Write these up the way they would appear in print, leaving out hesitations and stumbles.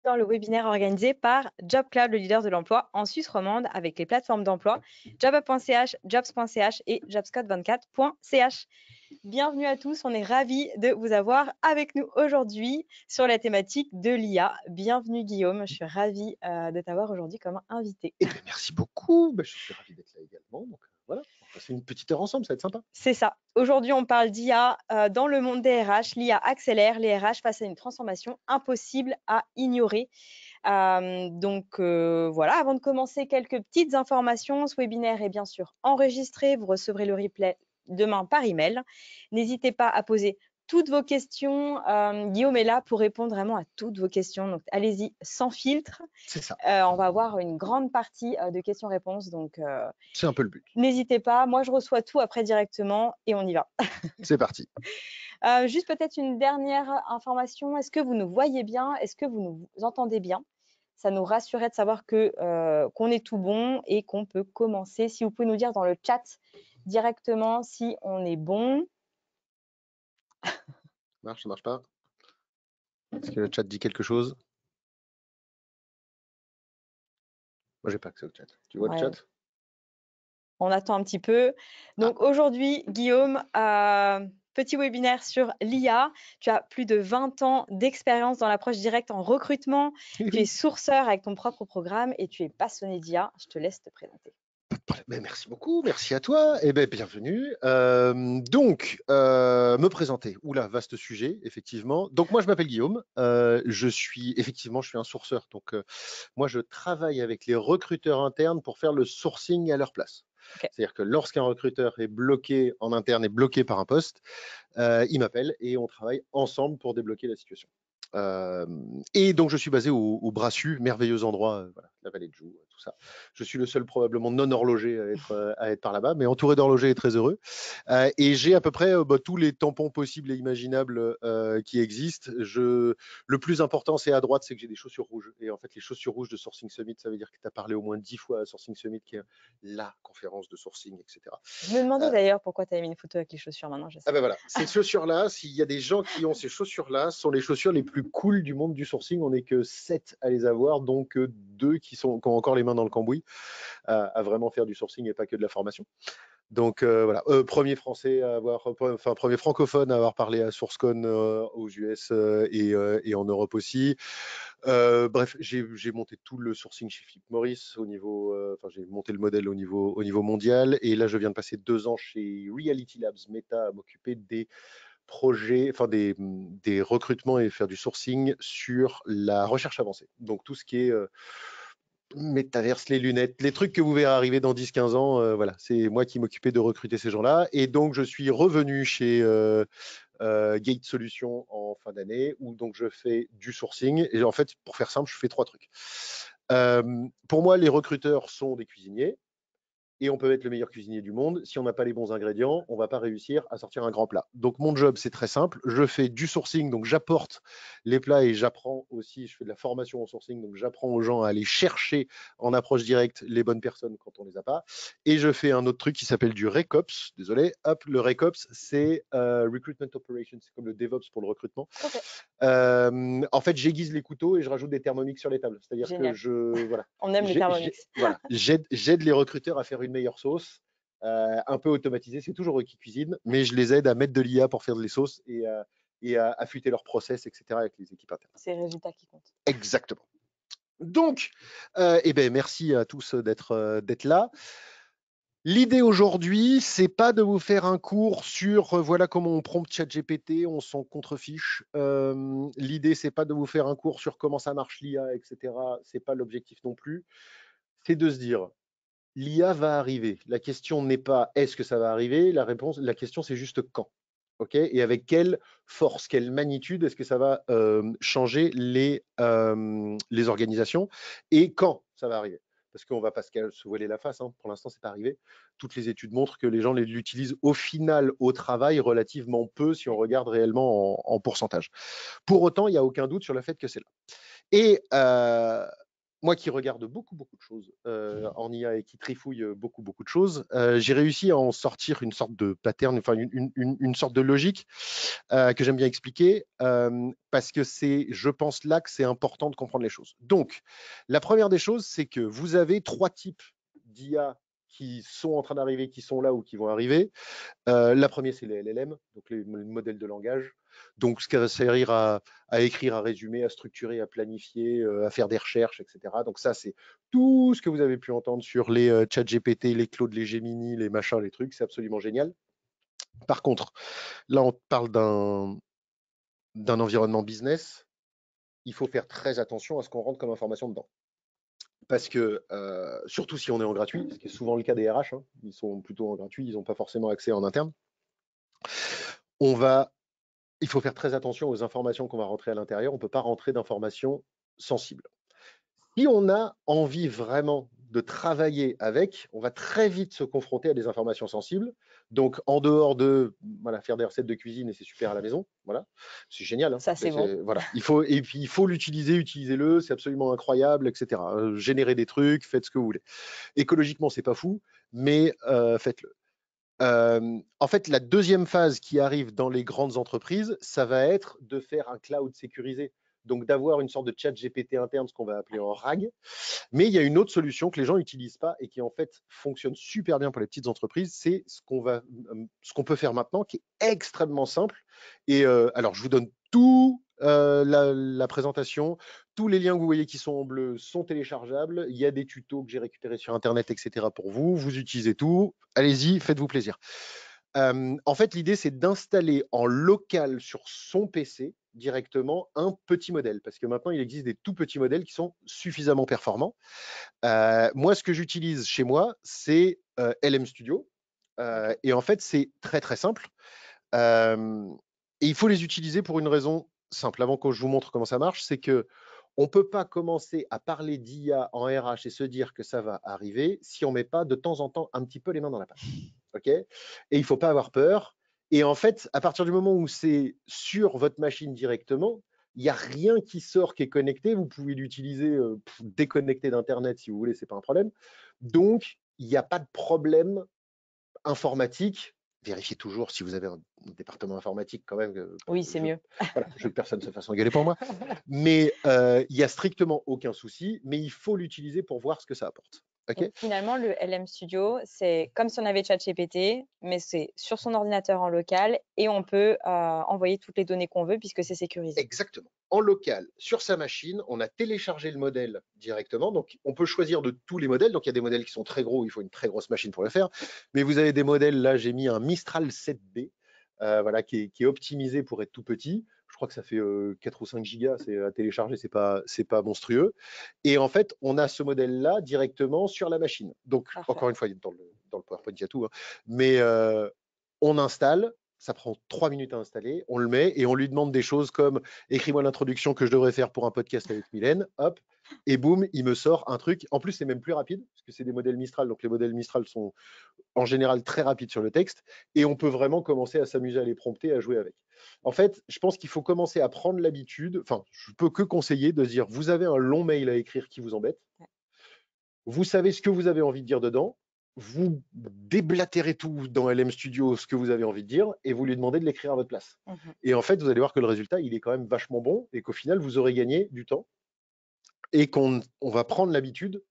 dans le webinaire organisé par JobCloud, le leader de l'emploi en Suisse romande, avec les plateformes d'emploi jobup.ch, jobs.ch et jobscode24.ch. Bienvenue à tous, on est ravis de vous avoir avec nous aujourd'hui sur la thématique de l'IA. Bienvenue Guillaume, je suis ravie de t'avoir aujourd'hui comme invité. Eh bien, merci beaucoup, je suis ravi d'être là également. Donc voilà, on va passer une petite heure ensemble, ça va être sympa. C'est ça. Aujourd'hui, on parle d'IA dans le monde des RH. L'IA accélère les RH face à une transformation impossible à ignorer. Voilà, avant de commencer, quelques petites informations. Ce webinaire est bien sûr enregistré. Vous recevrez le replay demain par email. N'hésitez pas à poser toutes vos questions. Guillaume est là pour répondre vraiment à toutes vos questions. Donc, allez-y sans filtre. C'est ça. On va avoir une grande partie de questions-réponses. Donc, c'est un peu le but. N'hésitez pas. Moi, je reçois tout après directement et on y va. C'est parti. Juste peut-être une dernière information. Est-ce que vous nous voyez bien? Est-ce que vous nous entendez bien? Ça nous rassurait de savoir qu'on est tout bon et qu'on peut commencer. Si vous pouvez nous dire dans le chat directement si on est bon. Ça marche pas? Est-ce que le chat dit quelque chose? Moi, j'ai pas accès au chat. Tu vois le chat? On attend un petit peu. Donc aujourd'hui, Guillaume, petit webinaire sur l'IA. Tu as plus de 20 ans d'expérience dans l'approche directe en recrutement. Tu es sourceur avec ton propre programme et tu es passionné d'IA. Je te laisse te présenter. Merci beaucoup, merci à toi. Eh bien, bienvenue. Me présenter. Oula, vaste sujet, effectivement. Donc, moi, je m'appelle Guillaume. Je suis un sourceur. Donc, moi, je travaille avec les recruteurs internes pour faire le sourcing à leur place. Okay. C'est-à-dire que lorsqu'un recruteur est bloqué en interne, est bloqué par un poste, il m'appelle et on travaille ensemble pour débloquer la situation. Et donc, je suis basé au Brassus, merveilleux endroit, voilà, la vallée de Joux, tout ça. Je suis le seul probablement non horloger à être par là-bas, mais entouré d'horlogers et très heureux. Et j'ai à peu près tous les tampons possibles et imaginables qui existent. Le plus important, c'est à droite, c'est que j'ai des chaussures rouges. Et en fait, les chaussures rouges de Sourcing Summit, ça veut dire que tu as parlé au moins 10 fois à Sourcing Summit, qui est la conférence de sourcing, etc. Je me demandais d'ailleurs pourquoi tu avais mis une photo avec les chaussures maintenant. Je sais. Ah ben voilà, ces chaussures-là, s'il y a des gens qui ont ces chaussures-là, ce sont les chaussures les plus cool du monde du sourcing. On n'est que 7 à les avoir, donc 2 qui ont encore les mains dans le cambouis à vraiment faire du sourcing et pas que de la formation. Donc voilà, premier français à avoir, enfin premier francophone à avoir parlé à SourceCon aux US et en Europe aussi. Bref, j'ai monté tout le sourcing chez Philip Morris au niveau, j'ai monté le modèle au niveau mondial. Et là, je viens de passer 2 ans chez Reality Labs Meta à m'occuper des projets, des recrutements et faire du sourcing sur la recherche avancée. Donc tout ce qui est métaverse, les lunettes, les trucs que vous verrez arriver dans 10-15 ans, voilà, c'est moi qui m'occupais de recruter ces gens-là. Et donc, je suis revenu chez Gate Solutions en fin d'année, où donc je fais du sourcing. Et en fait, pour faire simple, je fais 3 trucs. Pour moi, les recruteurs sont des cuisiniers. Et on peut être le meilleur cuisinier du monde. Si on n'a pas les bons ingrédients, on ne va pas réussir à sortir un grand plat. Donc, mon job, c'est très simple. Je fais du sourcing, donc j'apporte les plats et j'apprends aussi, je fais de la formation en sourcing, donc j'apprends aux gens à aller chercher en approche directe les bonnes personnes quand on ne les a pas. Et je fais un autre truc qui s'appelle du RECOPS. Désolé, hop, le RECOPS, c'est Recruitment Operations, c'est comme le DevOps pour le recrutement. Okay. En fait, j'aiguise les couteaux et je rajoute des thermomix sur les tables. C'est-à-dire que voilà, on aime les thermomix. Voilà, j'aide les recruteurs à faire une meilleure sauce, un peu automatisée. C'est toujours eux qui cuisinent, mais je les aide à mettre de l'IA pour faire les sauces et à affûter leur process, etc. avec les équipes internes. C'est les résultats qui comptent. Exactement. Donc, merci à tous d'être là. L'idée aujourd'hui, c'est pas de vous faire un cours sur voilà comment on prompt ChatGPT, on s'en contrefiche. L'idée, c'est pas de vous faire un cours sur comment ça marche l'IA, etc. C'est pas l'objectif non plus. C'est de se dire, l'IA va arriver. La question n'est pas est-ce que ça va arriver. La question, c'est juste quand. Okay, et avec quelle force, quelle magnitude est-ce que ça va changer les organisations et quand ça va arriver. Parce qu'on ne va pas se voiler la face, hein. Pour l'instant, ce n'est pas arrivé. Toutes les études montrent que les gens l'utilisent au final au travail relativement peu si on regarde réellement en pourcentage. Pour autant, il n'y a aucun doute sur le fait que c'est là. Et moi qui regarde beaucoup de choses en IA et qui trifouille beaucoup de choses, j'ai réussi à en sortir une sorte de pattern, enfin une sorte de logique que j'aime bien expliquer parce que c'est, je pense, là que c'est important de comprendre les choses. Donc, la première des choses, c'est que vous avez 3 types d'IA qui sont en train d'arriver, qui sont là ou qui vont arriver. La première, c'est les LLM, donc les modèles de langage. Donc, ce qui va servir à écrire, à résumer, à structurer, à planifier, à faire des recherches, etc. Donc, ça, c'est tout ce que vous avez pu entendre sur les ChatGPT, les Claude, les Gemini, les machins, les trucs. C'est absolument génial. Par contre, là, on parle d'un environnement business. Il faut faire très attention à ce qu'on rentre comme information dedans. Parce que, surtout si on est en gratuit, ce qui est souvent le cas des RH, hein, ils sont plutôt en gratuit, ils n'ont pas forcément accès en interne. Il faut faire très attention aux informations qu'on va rentrer à l'intérieur. On ne peut pas rentrer d'informations sensibles. Si on a envie vraiment de travailler avec, on va très vite se confronter à des informations sensibles. Donc, en dehors de faire des recettes de cuisine, et c'est super à la maison, voilà, c'est génial. Hein. Ça, c'est bon. Voilà. Et puis, il faut l'utiliser, utilisez-le, c'est absolument incroyable, etc. Générez des trucs, faites ce que vous voulez. Écologiquement, c'est pas fou, mais faites-le. En fait, la deuxième phase qui arrive dans les grandes entreprises, ça va être de faire un cloud sécurisé. Donc, d'avoir une sorte de chat GPT interne, ce qu'on va appeler en RAG. Mais il y a une autre solution que les gens n'utilisent pas et qui, en fait, fonctionne super bien pour les petites entreprises. C'est ce qu'on peut faire maintenant, qui est extrêmement simple. Et alors, je vous donne tout la présentation. Tous les liens que vous voyez qui sont en bleu sont téléchargeables. Il y a des tutos que j'ai récupérés sur Internet, etc. pour vous. Vous utilisez tout. Allez-y, faites-vous plaisir. En fait, l'idée, c'est d'installer en local sur son PC directement un petit modèle, parce que maintenant, il existe des tout petits modèles qui sont suffisamment performants. Moi, ce que j'utilise chez moi, c'est LM Studio. Et en fait, c'est très, très simple. Et il faut les utiliser pour une raison simple. Avant que je vous montre comment ça marche, c'est que on ne peut pas commencer à parler d'IA en RH et se dire que ça va arriver si on ne met pas de temps en temps un petit peu les mains dans la pâte. Okay, et il ne faut pas avoir peur. Et en fait, à partir du moment où c'est sur votre machine directement, il n'y a rien qui sort qui est connecté. Vous pouvez l'utiliser déconnecté d'Internet si vous voulez, ce n'est pas un problème. Donc, il n'y a pas de problème informatique. Vérifiez toujours si vous avez un département informatique quand même. Oui, c'est mieux. Voilà, je veux que personne ne se fasse engueuler pour moi. Mais il n'y a strictement aucun souci, mais il faut l'utiliser pour voir ce que ça apporte. Okay, Donc, finalement, le LM Studio, c'est comme si on avait ChatGPT, mais c'est sur son ordinateur en local et on peut envoyer toutes les données qu'on veut puisque c'est sécurisé. exactement. En local, sur sa machine, on a téléchargé le modèle directement. Donc, on peut choisir de tous les modèles. Donc, il y a des modèles qui sont très gros, il faut une très grosse machine pour le faire. Mais vous avez des modèles, là, j'ai mis un Mistral 7B, voilà, qui est optimisé pour être tout petit. Je crois que ça fait 4 ou 5 gigas, c'est à télécharger, c'est pas monstrueux. Et en fait, on a ce modèle-là directement sur la machine. Donc, Parfait. encore une fois, dans le PowerPoint, il y a tout. Hein. Mais on installe, ça prend 3 minutes à installer, on le met et on lui demande des choses comme écris-moi l'introduction que je devrais faire pour un podcast avec Mylène, hop, et boum, il me sort un truc. En plus, c'est même plus rapide, parce que c'est des modèles Mistral, donc les modèles Mistral sont en général très rapides sur le texte, et on peut vraiment commencer à s'amuser à les prompter, à jouer avec. En fait, je pense qu'il faut commencer à prendre l'habitude, enfin, je peux que conseiller de se dire, vous avez un long mail à écrire qui vous embête, vous savez ce que vous avez envie de dire dedans, vous déblatérez tout dans LM Studio ce que vous avez envie de dire et vous lui demandez de l'écrire à votre place. Et en fait, vous allez voir que le résultat, il est quand même vachement bon et qu'au final, vous aurez gagné du temps et qu'on va prendre l'habitude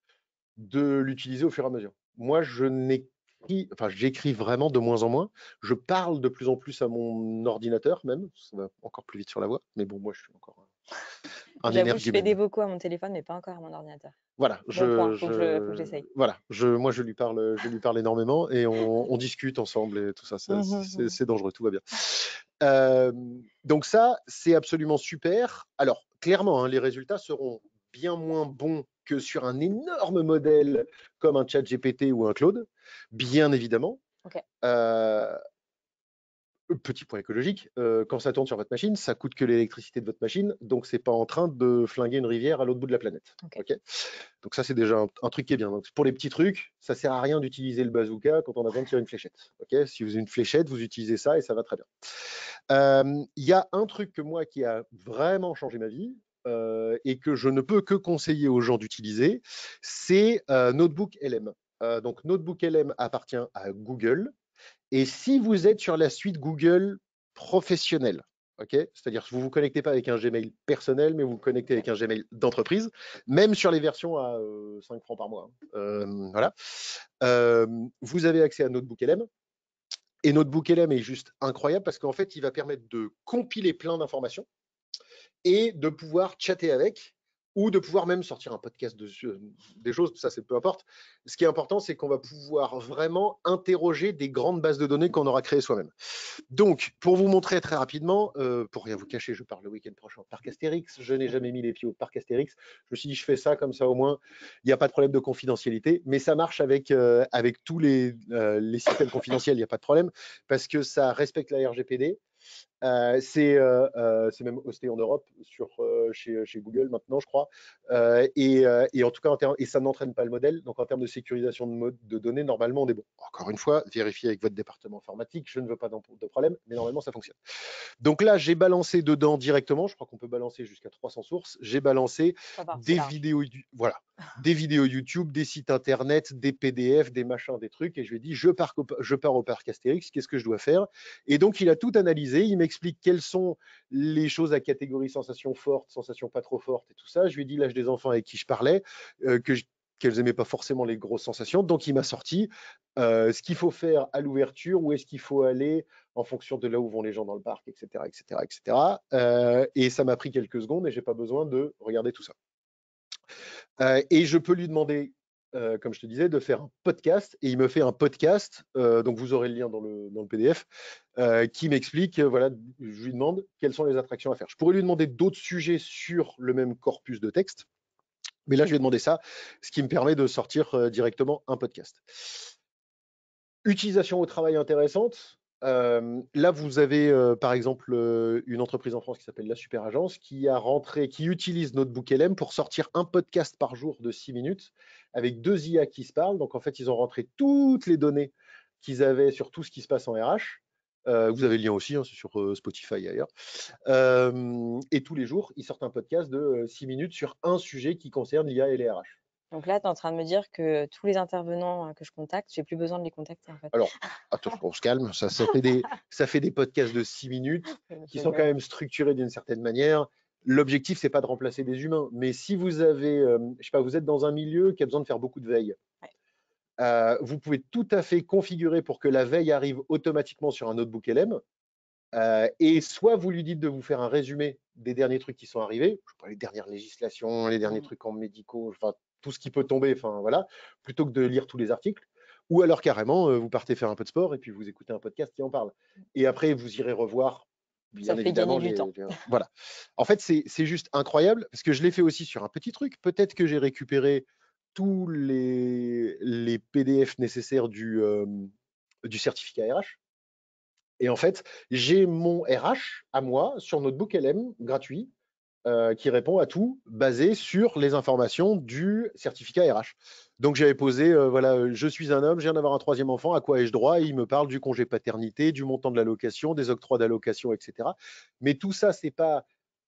de l'utiliser au fur et à mesure. Moi, j'écris vraiment de moins en moins. Je parle de plus en plus à mon ordinateur même. Ça va encore plus vite sur la voix. Mais bon, moi, je suis encore un J'avoue, je fais des énergumène. vocaux à mon téléphone, mais pas encore à mon ordinateur. Voilà, Bon point, faut que j'essaye. voilà, moi je lui parle énormément et on discute ensemble et tout ça, c'est dangereux, tout va bien. Donc ça, c'est absolument super. Alors clairement, hein, les résultats seront bien moins bons que sur un énorme modèle comme un ChatGPT ou un Claude, bien évidemment. Okay. Petit point écologique, quand ça tourne sur votre machine, ça coûte que l'électricité de votre machine, donc c'est pas en train de flinguer une rivière à l'autre bout de la planète. Okay. Donc ça, c'est déjà un truc qui est bien. Donc, pour les petits trucs, ça sert à rien d'utiliser le bazooka quand on a besoin de tirer une fléchette. Okay, si vous avez une fléchette, vous utilisez ça et ça va très bien. Il y a un truc que moi qui a vraiment changé ma vie, et que je ne peux que conseiller aux gens d'utiliser, c'est Notebook LM. Donc Notebook LM appartient à Google. Et si vous êtes sur la suite Google professionnelle, c'est-à-dire que vous ne vous connectez pas avec un Gmail personnel, mais vous vous connectez avec un Gmail d'entreprise, même sur les versions à 5 francs par mois. Voilà. Vous avez accès à Notebook LM. Et Notebook LM est juste incroyable parce qu'en fait, il va permettre de compiler plein d'informations et de pouvoir chatter avec ou de pouvoir même sortir un podcast des choses, ça c'est peu importe. Ce qui est important, c'est qu'on va pouvoir vraiment interroger des grandes bases de données qu'on aura créées soi-même. Donc, pour vous montrer très rapidement, pour rien vous cacher, je pars le week-end prochain au parc Astérix. Je n'ai jamais mis les pieds au parc Astérix. Je me suis dit, je fais ça comme ça au moins, il n'y a pas de problème de confidentialité, mais ça marche avec tous les systèmes confidentiels, il n'y a pas de problème, parce que ça respecte la RGPD. C'est même hosté en Europe chez Google maintenant, je crois. Et en tout cas, et ça n'entraîne pas le modèle. Donc, en termes de sécurisation de données, normalement, on est bon. Encore une fois, vérifiez avec votre département informatique. Je ne veux pas de problème, mais normalement, ça fonctionne. Donc là, j'ai balancé dedans directement. Je crois qu'on peut balancer jusqu'à 300 sources. J'ai balancé des vidéos, voilà, des vidéos YouTube, des sites internet, des PDF, des machins, des trucs. Et je lui ai dit, je pars au parc Astérix. Qu'est-ce que je dois faire? Et donc, il a tout analysé. Il m'explique quelles sont les choses à catégorie sensation forte, sensation pas trop forte et tout ça. Je lui ai dit l'âge des enfants avec qui je parlais, qu'elles n'aimaient pas forcément les grosses sensations. Donc, il m'a sorti ce qu'il faut faire à l'ouverture, où est-ce qu'il faut aller en fonction de là où vont les gens dans le parc, etc. etc., etc. Et ça m'a pris quelques secondes et je n'ai pas besoin de regarder tout ça. Et je peux lui demander, comme je te disais, de faire un podcast. Et il me fait un podcast, donc vous aurez le lien dans le PDF, qui m'explique, voilà, je lui demande quelles sont les attractions à faire. Je pourrais lui demander d'autres sujets sur le même corpus de texte. Mais là, je vais demander ça, ce qui me permet de sortir directement un podcast. Utilisation au travail intéressante. Là, vous avez par exemple une entreprise en France qui s'appelle La Super Agence qui utilise Notebook LM pour sortir un podcast par jour de 6 minutes avec 2 IA qui se parlent. Donc en fait, ils ont rentré toutes les données qu'ils avaient sur tout ce qui se passe en RH. Vous avez le lien aussi, hein, c'est sur Spotify ailleurs. Et tous les jours, ils sortent un podcast de 6 minutes sur un sujet qui concerne l'IA et les RH. Donc là, tu es en train de me dire que tous les intervenants que je contacte, j'ai plus besoin de les contacter en fait. Alors, attention, on se calme, ça fait des podcasts de 6 minutes qui sont quand même structurés d'une certaine manière. L'objectif, c'est pas de remplacer des humains, mais si vous avez, je sais pas, vous êtes dans un milieu qui a besoin de faire beaucoup de veille, vous pouvez tout à fait configurer pour que la veille arrive automatiquement sur un notebook LM. Et soit vous lui dites de vous faire un résumé des derniers trucs qui sont arrivés, je sais pas, les dernières législations, les derniers trucs en médicaux, enfin tout ce qui peut tomber, enfin voilà, plutôt que de lire tous les articles. Ou alors carrément, vous partez faire un peu de sport et puis vous écoutez un podcast qui en parle. Et après, vous irez revoir, bien évidemment, voilà. En fait, c'est juste incroyable parce que je l'ai fait aussi sur un petit truc. Peut-être que j'ai récupéré tous les PDF nécessaires du certificat RH. Et en fait, j'ai mon RH à moi sur Notebook LM gratuit qui répond à tout basé sur les informations du certificat RH. Donc j'avais posé, voilà, je suis un homme, je viens d'avoir un 3e enfant, à quoi ai-je droit? Et il me parle du congé paternité, du montant de l'allocation, des octrois d'allocation, etc. Mais tout ça, c'est pas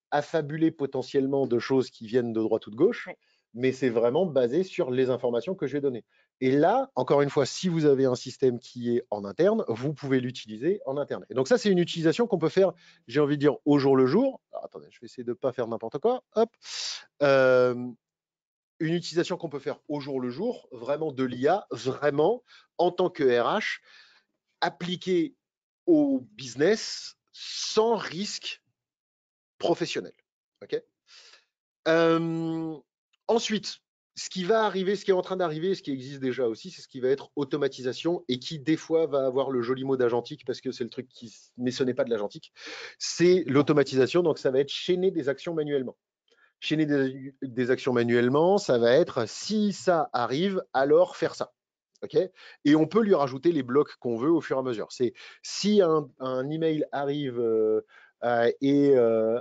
affabulé potentiellement de choses qui viennent de droite ou de gauche, mais c'est vraiment basé sur les informations que je vais donner. Et là, encore une fois, si vous avez un système qui est en interne, vous pouvez l'utiliser en interne. Et donc ça, c'est une utilisation qu'on peut faire, j'ai envie de dire, au jour le jour. Alors, attendez, je vais essayer de ne pas faire n'importe quoi. Hop. Une utilisation qu'on peut faire au jour le jour, vraiment de l'IA, vraiment, en tant que RH, appliquée au business sans risque professionnel. OK. Ensuite, ce qui va arriver, ce qui est en train d'arriver, ce qui existe déjà aussi, c'est ce qui va être automatisation et qui, des fois, va avoir le joli mot d'agentique parce que c'est le truc qui. Mais ce n'est pas de l'agentique. C'est l'automatisation. Donc, ça va être chaîner des actions manuellement. Chaîner des actions manuellement, ça va être si ça arrive, alors faire ça. Okay, et on peut lui rajouter les blocs qu'on veut au fur et à mesure. C'est si un email arrive et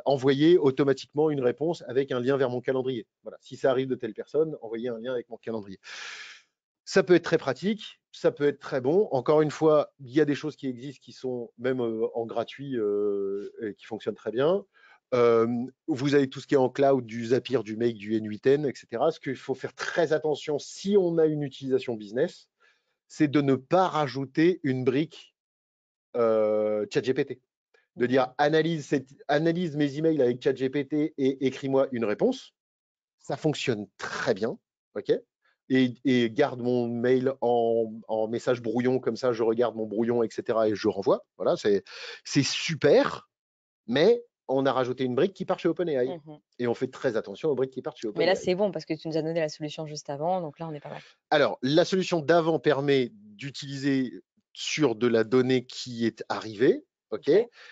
envoyer automatiquement une réponse avec un lien vers mon calendrier. Voilà. Si ça arrive de telle personne, envoyer un lien avec mon calendrier. Ça peut être très pratique, ça peut être très bon. Encore une fois, il y a des choses qui existent qui sont même en gratuit et qui fonctionnent très bien. Vous avez tout ce qui est en cloud, du Zapier, du Make, du N8N, etc. Ce qu'il faut faire très attention si on a une utilisation business, c'est de ne pas rajouter une brique ChatGPT. De dire analyse mes emails avec ChatGPT et écris-moi une réponse. Ça fonctionne très bien, ok, et garde mon mail en message brouillon, comme ça je regarde mon brouillon, etc. et je renvoie. Voilà, c'est super, mais on a rajouté une brique qui part chez OpenAI. Et on fait très attention aux briques qui partent chez Mais là, OpenAI. c'est bon parce que tu nous as donné la solution juste avant, donc là, on est pas mal. Alors, la solution d'avant permet d'utiliser sur de la donnée qui est arrivée. OK.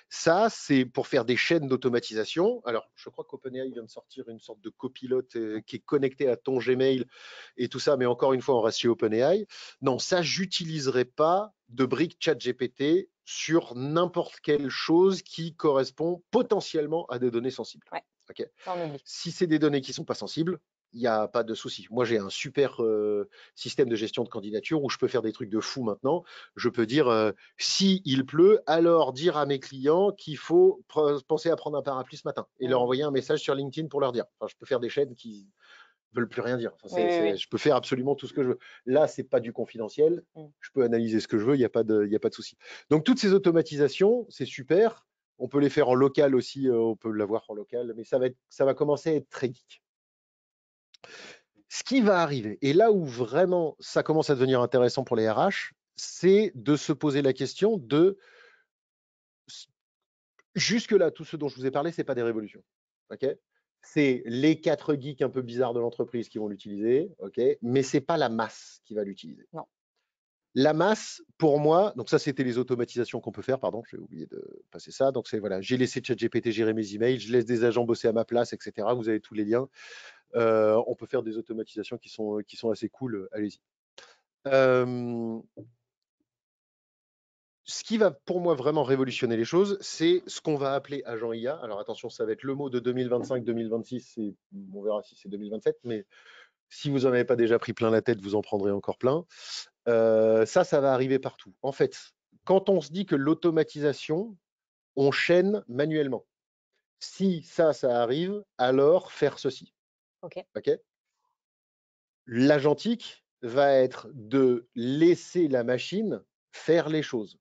Ça, c'est pour faire des chaînes d'automatisation. Alors, je crois qu'OpenAI vient de sortir une sorte de copilote qui est connecté à ton Gmail et tout ça, mais encore une fois, on reste chez OpenAI. Non, ça, j'utiliserai pas de briques ChatGPT sur n'importe quelle chose qui correspond potentiellement à des données sensibles. Ouais. OK. Ça, on oublie. Si c'est des données qui ne sont pas sensibles, il n'y a pas de souci. Moi, j'ai un super système de gestion de candidature où je peux faire des trucs de fou maintenant. Je peux dire, si il pleut, alors dire à mes clients qu'il faut penser à prendre un parapluie ce matin et leur envoyer un message sur LinkedIn pour leur dire. Enfin, je peux faire des chaînes qui veulent plus rien dire. Enfin, je peux faire absolument tout ce que je veux. Là, c'est pas du confidentiel. Je peux analyser ce que je veux. Il n'y a pas de souci. Donc, toutes ces automatisations, c'est super. On peut les faire en local aussi. On peut l'avoir en local, mais ça va commencer à être très geek. Ce qui va arriver, et là où vraiment ça commence à devenir intéressant pour les RH, c'est de se poser la question de jusque-là, tout ce dont je vous ai parlé, ce n'est pas des révolutions. Okay, c'est les 4 geeks un peu bizarres de l'entreprise qui vont l'utiliser, okay, mais ce n'est pas la masse qui va l'utiliser. Non. La masse, pour moi, donc ça c'était les automatisations qu'on peut faire, pardon, j'ai oublié de passer ça. Donc c'est voilà, j'ai laissé ChatGPT gérer mes emails, je laisse des agents bosser à ma place, etc. Vous avez tous les liens. On peut faire des automatisations qui sont assez cool, allez-y. Ce qui va pour moi vraiment révolutionner les choses, c'est ce qu'on va appeler agent IA. Alors attention, ça va être le mot de 2025-2026, on verra si c'est 2027, mais si vous n'en avez pas déjà pris plein la tête, vous en prendrez encore plein. Ça va arriver partout. En fait, quand on se dit que l'automatisation, on chaîne manuellement. Si ça arrive, alors faire ceci. OK. L'agentique va être de laisser la machine faire les choses.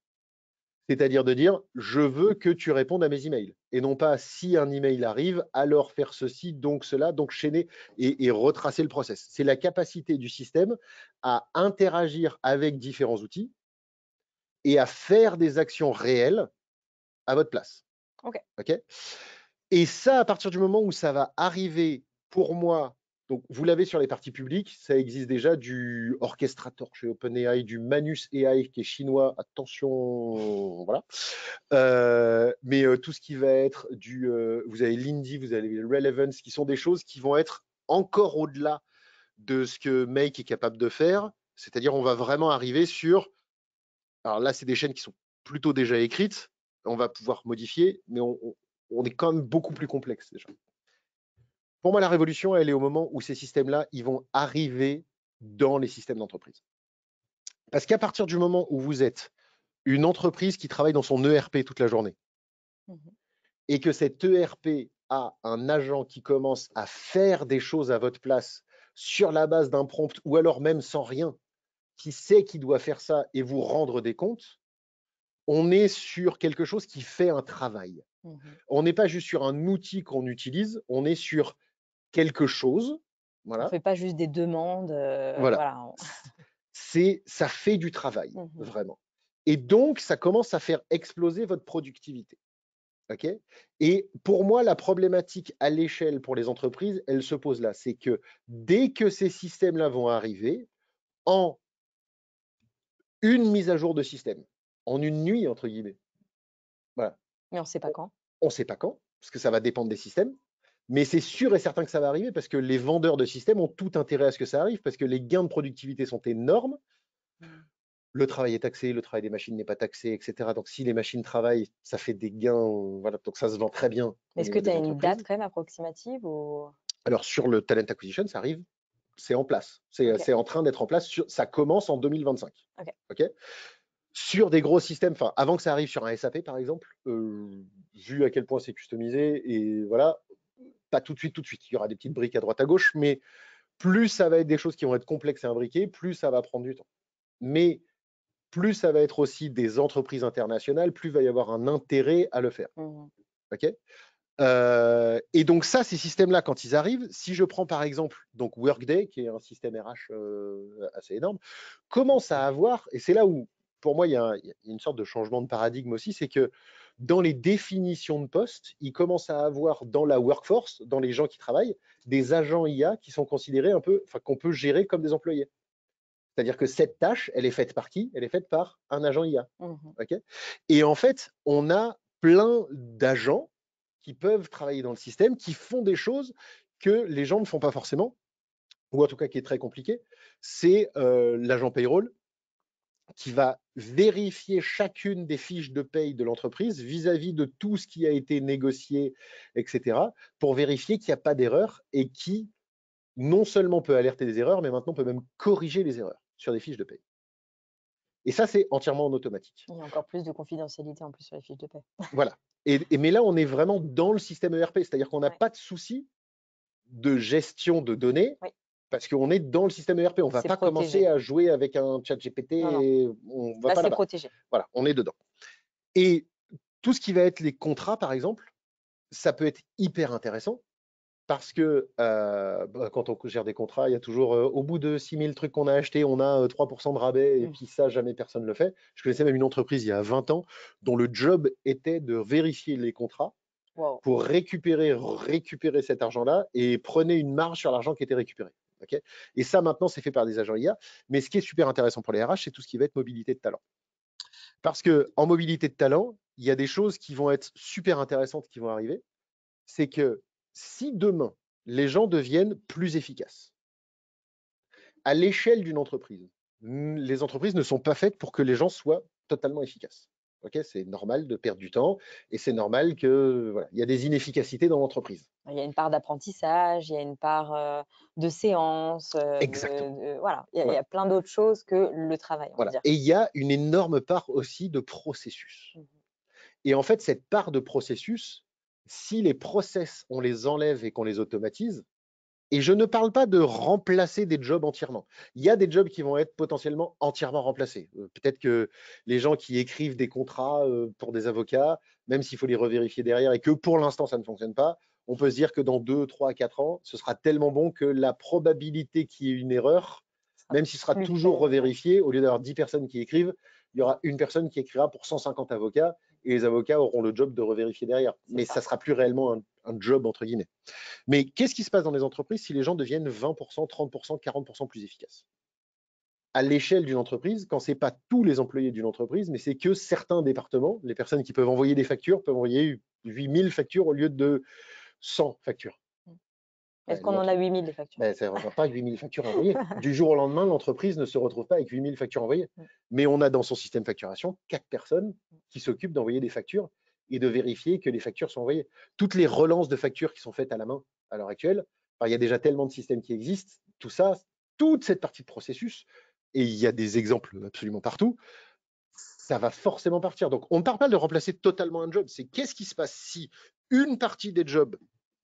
C'est-à-dire de dire, je veux que tu répondes à mes emails. Et non pas, si un email arrive, alors faire ceci, donc cela, donc chaîner et retracer le process. C'est la capacité du système à interagir avec différents outils et à faire des actions réelles à votre place. OK. Et ça, à partir du moment où ça va arriver, pour moi, donc vous l'avez sur les parties publiques, ça existe déjà du Orchestrator chez OpenAI, du Manus AI qui est chinois, attention, voilà. Mais tout ce qui va être vous avez Lindy, vous avez Relevance, qui sont des choses qui vont être encore au-delà de ce que Make est capable de faire. C'est-à-dire, on va vraiment arriver sur. Alors là, c'est des chaînes qui sont plutôt déjà écrites. On va pouvoir modifier, mais on est quand même beaucoup plus complexe déjà. Pour moi, la révolution, elle est au moment où ces systèmes-là, ils vont arriver dans les systèmes d'entreprise. Parce qu'à partir du moment où vous êtes une entreprise qui travaille dans son ERP toute la journée, et que cet ERP a un agent qui commence à faire des choses à votre place sur la base d'un prompt, ou alors même sans rien, qui sait qu'il doit faire ça et vous rendre des comptes, on est sur quelque chose qui fait un travail. On n'est pas juste sur un outil qu'on utilise, on est sur quelque chose. Voilà. On ne fait pas juste des demandes. Voilà. Ça fait du travail, vraiment. Et donc, ça commence à faire exploser votre productivité. Okay, et pour moi, la problématique à l'échelle pour les entreprises, elle se pose là. C'est que dès que ces systèmes-là vont arriver, en une mise à jour de système, en une nuit, entre guillemets, voilà. Mais on ne sait pas quand. On ne sait pas quand, parce que ça va dépendre des systèmes. Mais c'est sûr et certain que ça va arriver parce que les vendeurs de systèmes ont tout intérêt à ce que ça arrive parce que les gains de productivité sont énormes. Le travail est taxé, le travail des machines n'est pas taxé, etc. Donc, si les machines travaillent, ça fait des gains. Voilà, donc ça se vend très bien. Est-ce que tu as une date quand même approximative ou... Alors, sur le talent acquisition, ça arrive, c'est en place. C'est en train d'être en place. Ça commence en 2025. Okay. Okay, sur des gros systèmes, enfin, avant que ça arrive sur un SAP, par exemple, vu à quel point c'est customisé, et voilà, pas tout de suite, il y aura des petites briques à droite à gauche, mais plus ça va être des choses qui vont être complexes à imbriquer, plus ça va prendre du temps. Mais plus ça va être aussi des entreprises internationales, plus il va y avoir un intérêt à le faire. OK. Et donc ça, ces systèmes-là, quand ils arrivent, si je prends par exemple donc Workday, qui est un système RH assez énorme, commence à avoir, et c'est là où pour moi il y a une sorte de changement de paradigme aussi, c'est que dans les définitions de poste, ils commencent à avoir dans la workforce, dans les gens qui travaillent, des agents IA qui sont considérés un peu, enfin qu'on peut gérer comme des employés. C'est-à-dire que cette tâche, elle est faite par qui? Elle est faite par un agent IA. OK. Et en fait, on a plein d'agents qui peuvent travailler dans le système, qui font des choses que les gens ne font pas forcément, ou en tout cas qui est très compliqué. C'est l'agent payroll qui va vérifier chacune des fiches de paye de l'entreprise vis-à-vis de tout ce qui a été négocié, etc., pour vérifier qu'il n'y a pas d'erreur, et qui non seulement peut alerter des erreurs, mais maintenant peut même corriger les erreurs sur des fiches de paye. Et ça, c'est entièrement en automatique. Il y a encore plus de confidentialité en plus sur les fiches de paie. Voilà. Mais là, on est vraiment dans le système ERP, c'est-à-dire qu'on n'a Ouais. pas de souci de gestion de données, Oui. parce qu'on est dans le système ERP. On ne va C'est pas protégé. commencer à jouer avec un chat GPT Non, non. et on va Là, pas c'est là-bas. protégé. Voilà, on est dedans. Et tout ce qui va être les contrats, par exemple, ça peut être hyper intéressant, parce que quand on gère des contrats, il y a toujours, au bout de 6000 trucs qu'on a achetés, on a 3% de rabais, et puis ça, jamais personne ne le fait. Je connaissais même une entreprise il y a 20 ans dont le job était de vérifier les contrats pour récupérer cet argent-là, et prenait une marge sur l'argent qui était récupéré. Okay. Et ça, maintenant, c'est fait par des agents IA. Mais ce qui est super intéressant pour les RH, c'est tout ce qui va être mobilité de talent. Parce qu'en mobilité de talent, il y a des choses qui vont être super intéressantes qui vont arriver. C'est que si demain, les gens deviennent plus efficaces à l'échelle d'une entreprise, les entreprises ne sont pas faites pour que les gens soient totalement efficaces. Okay, c'est normal de perdre du temps, et c'est normal que voilà, il y a des inefficacités dans l'entreprise. Il y a une part d'apprentissage, il y a une part de séance, Exactement. voilà, il y Voilà. a plein d'autres choses que le travail, on va Voilà. dire. Et il y a une énorme part aussi de processus. Et en fait, cette part de processus, si les process, on les enlève et qu'on les automatise, et je ne parle pas de remplacer des jobs entièrement. Il y a des jobs qui vont être potentiellement entièrement remplacés. Peut-être que les gens qui écrivent des contrats pour des avocats, même s'il faut les revérifier derrière et que pour l'instant ça ne fonctionne pas, on peut se dire que dans 2, 3, 4 ans, ce sera tellement bon que la probabilité qu'il y ait une erreur, même s'il sera toujours revérifié, au lieu d'avoir 10 personnes qui écrivent, il y aura une personne qui écrira pour 150 avocats, et les avocats auront le job de revérifier derrière. Mais ça sera plus réellement un job, entre guillemets. Mais qu'est-ce qui se passe dans les entreprises si les gens deviennent 20%, 30%, 40% plus efficaces? À l'échelle d'une entreprise, quand ce n'est pas tous les employés d'une entreprise, mais c'est que certains départements, les personnes qui peuvent envoyer des factures peuvent envoyer 8000 factures au lieu de 100 factures. Est-ce qu'on en a 8000 des factures? Ça ne va pas 8000 factures envoyées. Du jour au lendemain, l'entreprise ne se retrouve pas avec 8000 factures envoyées. Mais on a dans son système de facturation 4 personnes qui s'occupent d'envoyer des factures et de vérifier que les factures sont envoyées. Toutes les relances de factures qui sont faites à la main à l'heure actuelle, il y a déjà tellement de systèmes qui existent, tout ça, toute cette partie de processus, et il y a des exemples absolument partout, ça va forcément partir. Donc, on ne parle pas de remplacer totalement un job, c'est qu'est-ce qui se passe si une partie des jobs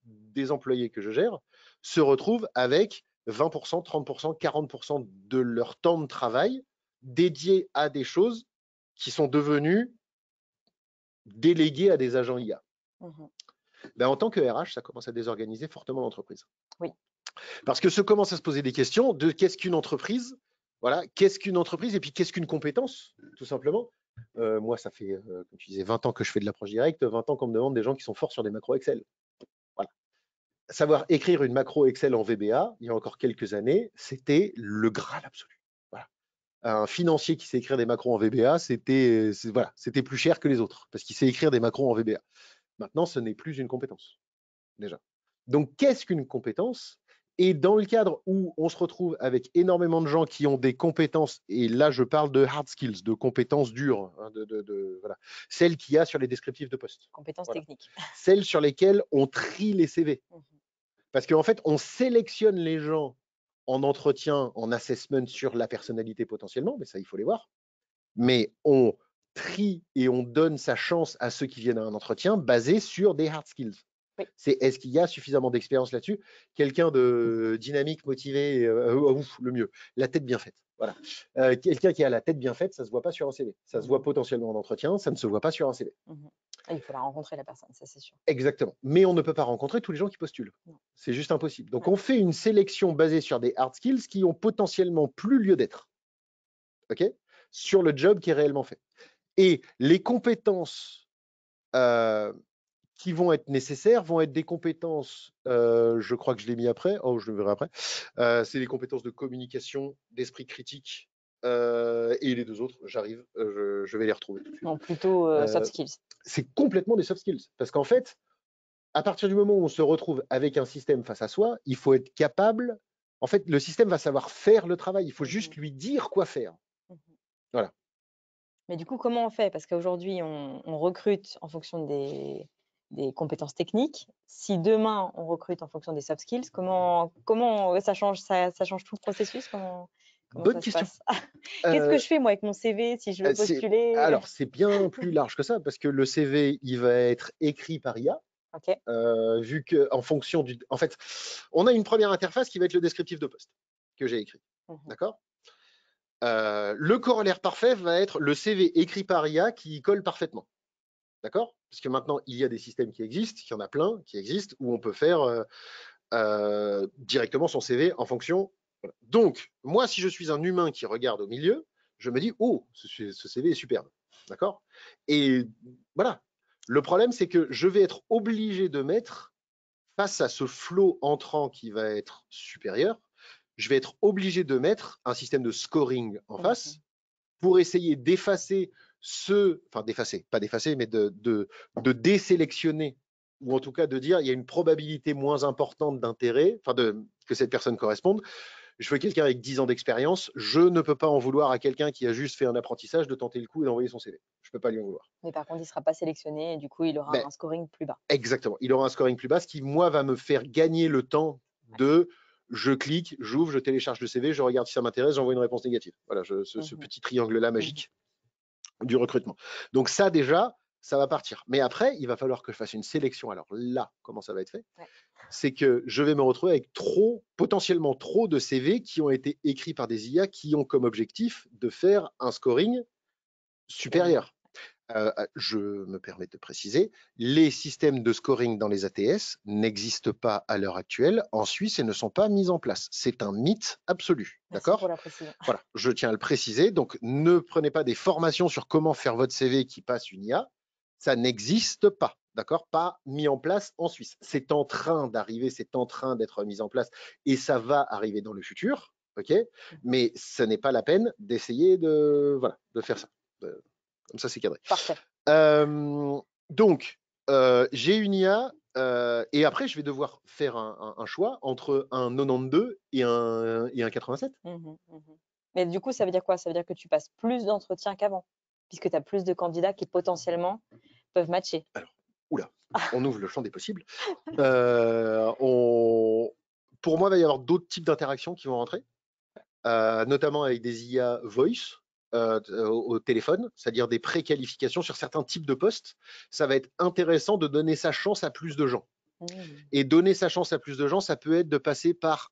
des employés que je gère se retrouvent avec 20%, 30%, 40% de leur temps de travail dédié à des choses qui sont devenues déléguées à des agents IA. En tant que RH, ça commence à désorganiser fortement l'entreprise. Oui. Parce que se commence à se poser des questions de qu'est-ce qu'une entreprise, voilà, qu'est-ce qu'une entreprise, et puis qu'est-ce qu'une compétence, tout simplement. Moi, ça fait, comme tu disais, 20 ans que je fais de l'approche directe, 20 ans qu'on me demande des gens qui sont forts sur des macros Excel. Voilà. Savoir écrire une macro Excel en VBA, il y a encore quelques années, c'était le Graal absolu. Voilà. Un financier qui sait écrire des macros en VBA, c'était plus cher que les autres, parce qu'il sait écrire des macros en VBA. Maintenant, ce n'est plus une compétence, déjà. Donc, qu'est-ce qu'une compétence? Et dans le cadre où on se retrouve avec énormément de gens qui ont des compétences, et là, je parle de hard skills, de compétences dures, hein, voilà, celles qu'il y a sur les descriptifs de poste. Compétences techniques. Celles sur lesquelles on trie les CV. Parce qu'en fait, on sélectionne les gens en entretien, en assessment sur la personnalité potentiellement, mais ça, il faut les voir. mais on trie et on donne sa chance à ceux qui viennent à un entretien basé sur des hard skills. Oui. C'est est-ce qu'il y a suffisamment d'expérience là-dessus? Quelqu'un de dynamique, motivé, le mieux, la tête bien faite. Voilà. Quelqu'un qui a la tête bien faite, ça ne se voit pas sur un CV. Ça se voit potentiellement en entretien, ça ne se voit pas sur un CV. Il faut la rencontrer, la personne, ça c'est sûr. Exactement. Mais on ne peut pas rencontrer tous les gens qui postulent. C'est juste impossible. Donc, on fait une sélection basée sur des hard skills qui ont potentiellement plus lieu d'être. OK? Sur le job qui est réellement fait. Et les compétences qui vont être nécessaires vont être des compétences, je crois que je l'ai mis après, je le verrai après, c'est des compétences de communication, d'esprit critique, et les deux autres, j'arrive, je vais les retrouver tout de suite. Non, plutôt soft skills. C'est complètement des soft skills, parce qu'en fait, à partir du moment où on se retrouve avec un système face à soi, il faut être capable, en fait, le système va savoir faire le travail, il faut juste lui dire quoi faire. Voilà. Mais du coup, comment on fait? Parce qu'aujourd'hui, on recrute en fonction des compétences techniques. Si demain, on recrute en fonction des soft skills, comment ça change tout le processus? Comment Bonne ça se question. passe? Qu'est-ce que je fais moi avec mon CV si je veux postuler? Alors, c'est bien plus large que ça, parce que le CV, il va être écrit par IA. OK. Vu qu'en fonction du... En fait, on a une première interface qui va être le descriptif de poste que j'ai écrit. D'accord. Le corollaire parfait va être le CV écrit par IA qui y colle parfaitement. D'accord. Parce que maintenant, il y a des systèmes qui existent, il y en a plein qui existent, où on peut faire directement son CV en fonction. Voilà. Donc, moi, si je suis un humain qui regarde au milieu, je me dis, oh, ce CV est superbe. D'accord. Et voilà. Le problème, c'est que je vais être obligé de mettre, face à ce flot entrant qui va être supérieur, je vais être obligé de mettre un système de scoring en face pour essayer d'effacer enfin d'effacer, pas d'effacer, mais de désélectionner, ou en tout cas de dire il y a une probabilité moins importante d'intérêt, enfin que cette personne corresponde. Je veux quelqu'un avec 10 ans d'expérience, je ne peux pas en vouloir à quelqu'un qui a juste fait un apprentissage de tenter le coup et d'envoyer son CV. Je ne peux pas lui en vouloir. Mais par contre, il ne sera pas sélectionné et du coup, il aura un scoring plus bas. Exactement. Il aura un scoring plus bas, ce qui, moi, va me faire gagner le temps de je clique, j'ouvre, je télécharge le CV, je regarde si ça m'intéresse, j'envoie une réponse négative. Voilà, ce petit triangle-là magique du recrutement. Donc ça, déjà, ça va partir. Mais après, il va falloir que je fasse une sélection. Alors là, comment ça va être fait? C'est que je vais me retrouver avec potentiellement trop de CV qui ont été écrits par des IA qui ont comme objectif de faire un scoring supérieur. Je me permets de préciser, les systèmes de scoring dans les ATS n'existent pas à l'heure actuelle en Suisse et ne sont pas mis en place. C'est un mythe absolu. D'accord ? Voilà, je tiens à le préciser. Donc, ne prenez pas des formations sur comment faire votre CV qui passe une IA. Ça n'existe pas. D'accord ? Pas mis en place en Suisse. C'est en train d'arriver, c'est en train d'être mis en place et ça va arriver dans le futur. OK ? Mais ce n'est pas la peine d'essayer de faire ça. Comme ça, c'est cadré. Parfait. Donc, j'ai une IA et après, je vais devoir faire un choix entre un 92 et un 87. Mais du coup, ça veut dire quoi? Ça veut dire que tu passes plus d'entretiens qu'avant, puisque tu as plus de candidats qui potentiellement peuvent matcher. Alors, oula, on ouvre le champ des possibles. Pour moi, il va y avoir d'autres types d'interactions qui vont rentrer, notamment avec des IA voice. Au téléphone, c'est-à-dire des préqualifications sur certains types de postes, ça va être intéressant de donner sa chance à plus de gens. Et donner sa chance à plus de gens, ça peut être de passer par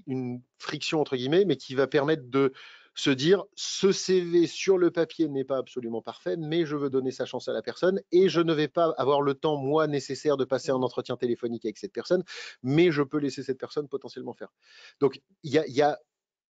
une friction, entre guillemets, mais qui va permettre de se dire, ce CV sur le papier n'est pas absolument parfait, mais je veux donner sa chance à la personne et je ne vais pas avoir le temps, moi, nécessaire de passer un entretien téléphonique avec cette personne, mais je peux laisser cette personne potentiellement faire. Donc,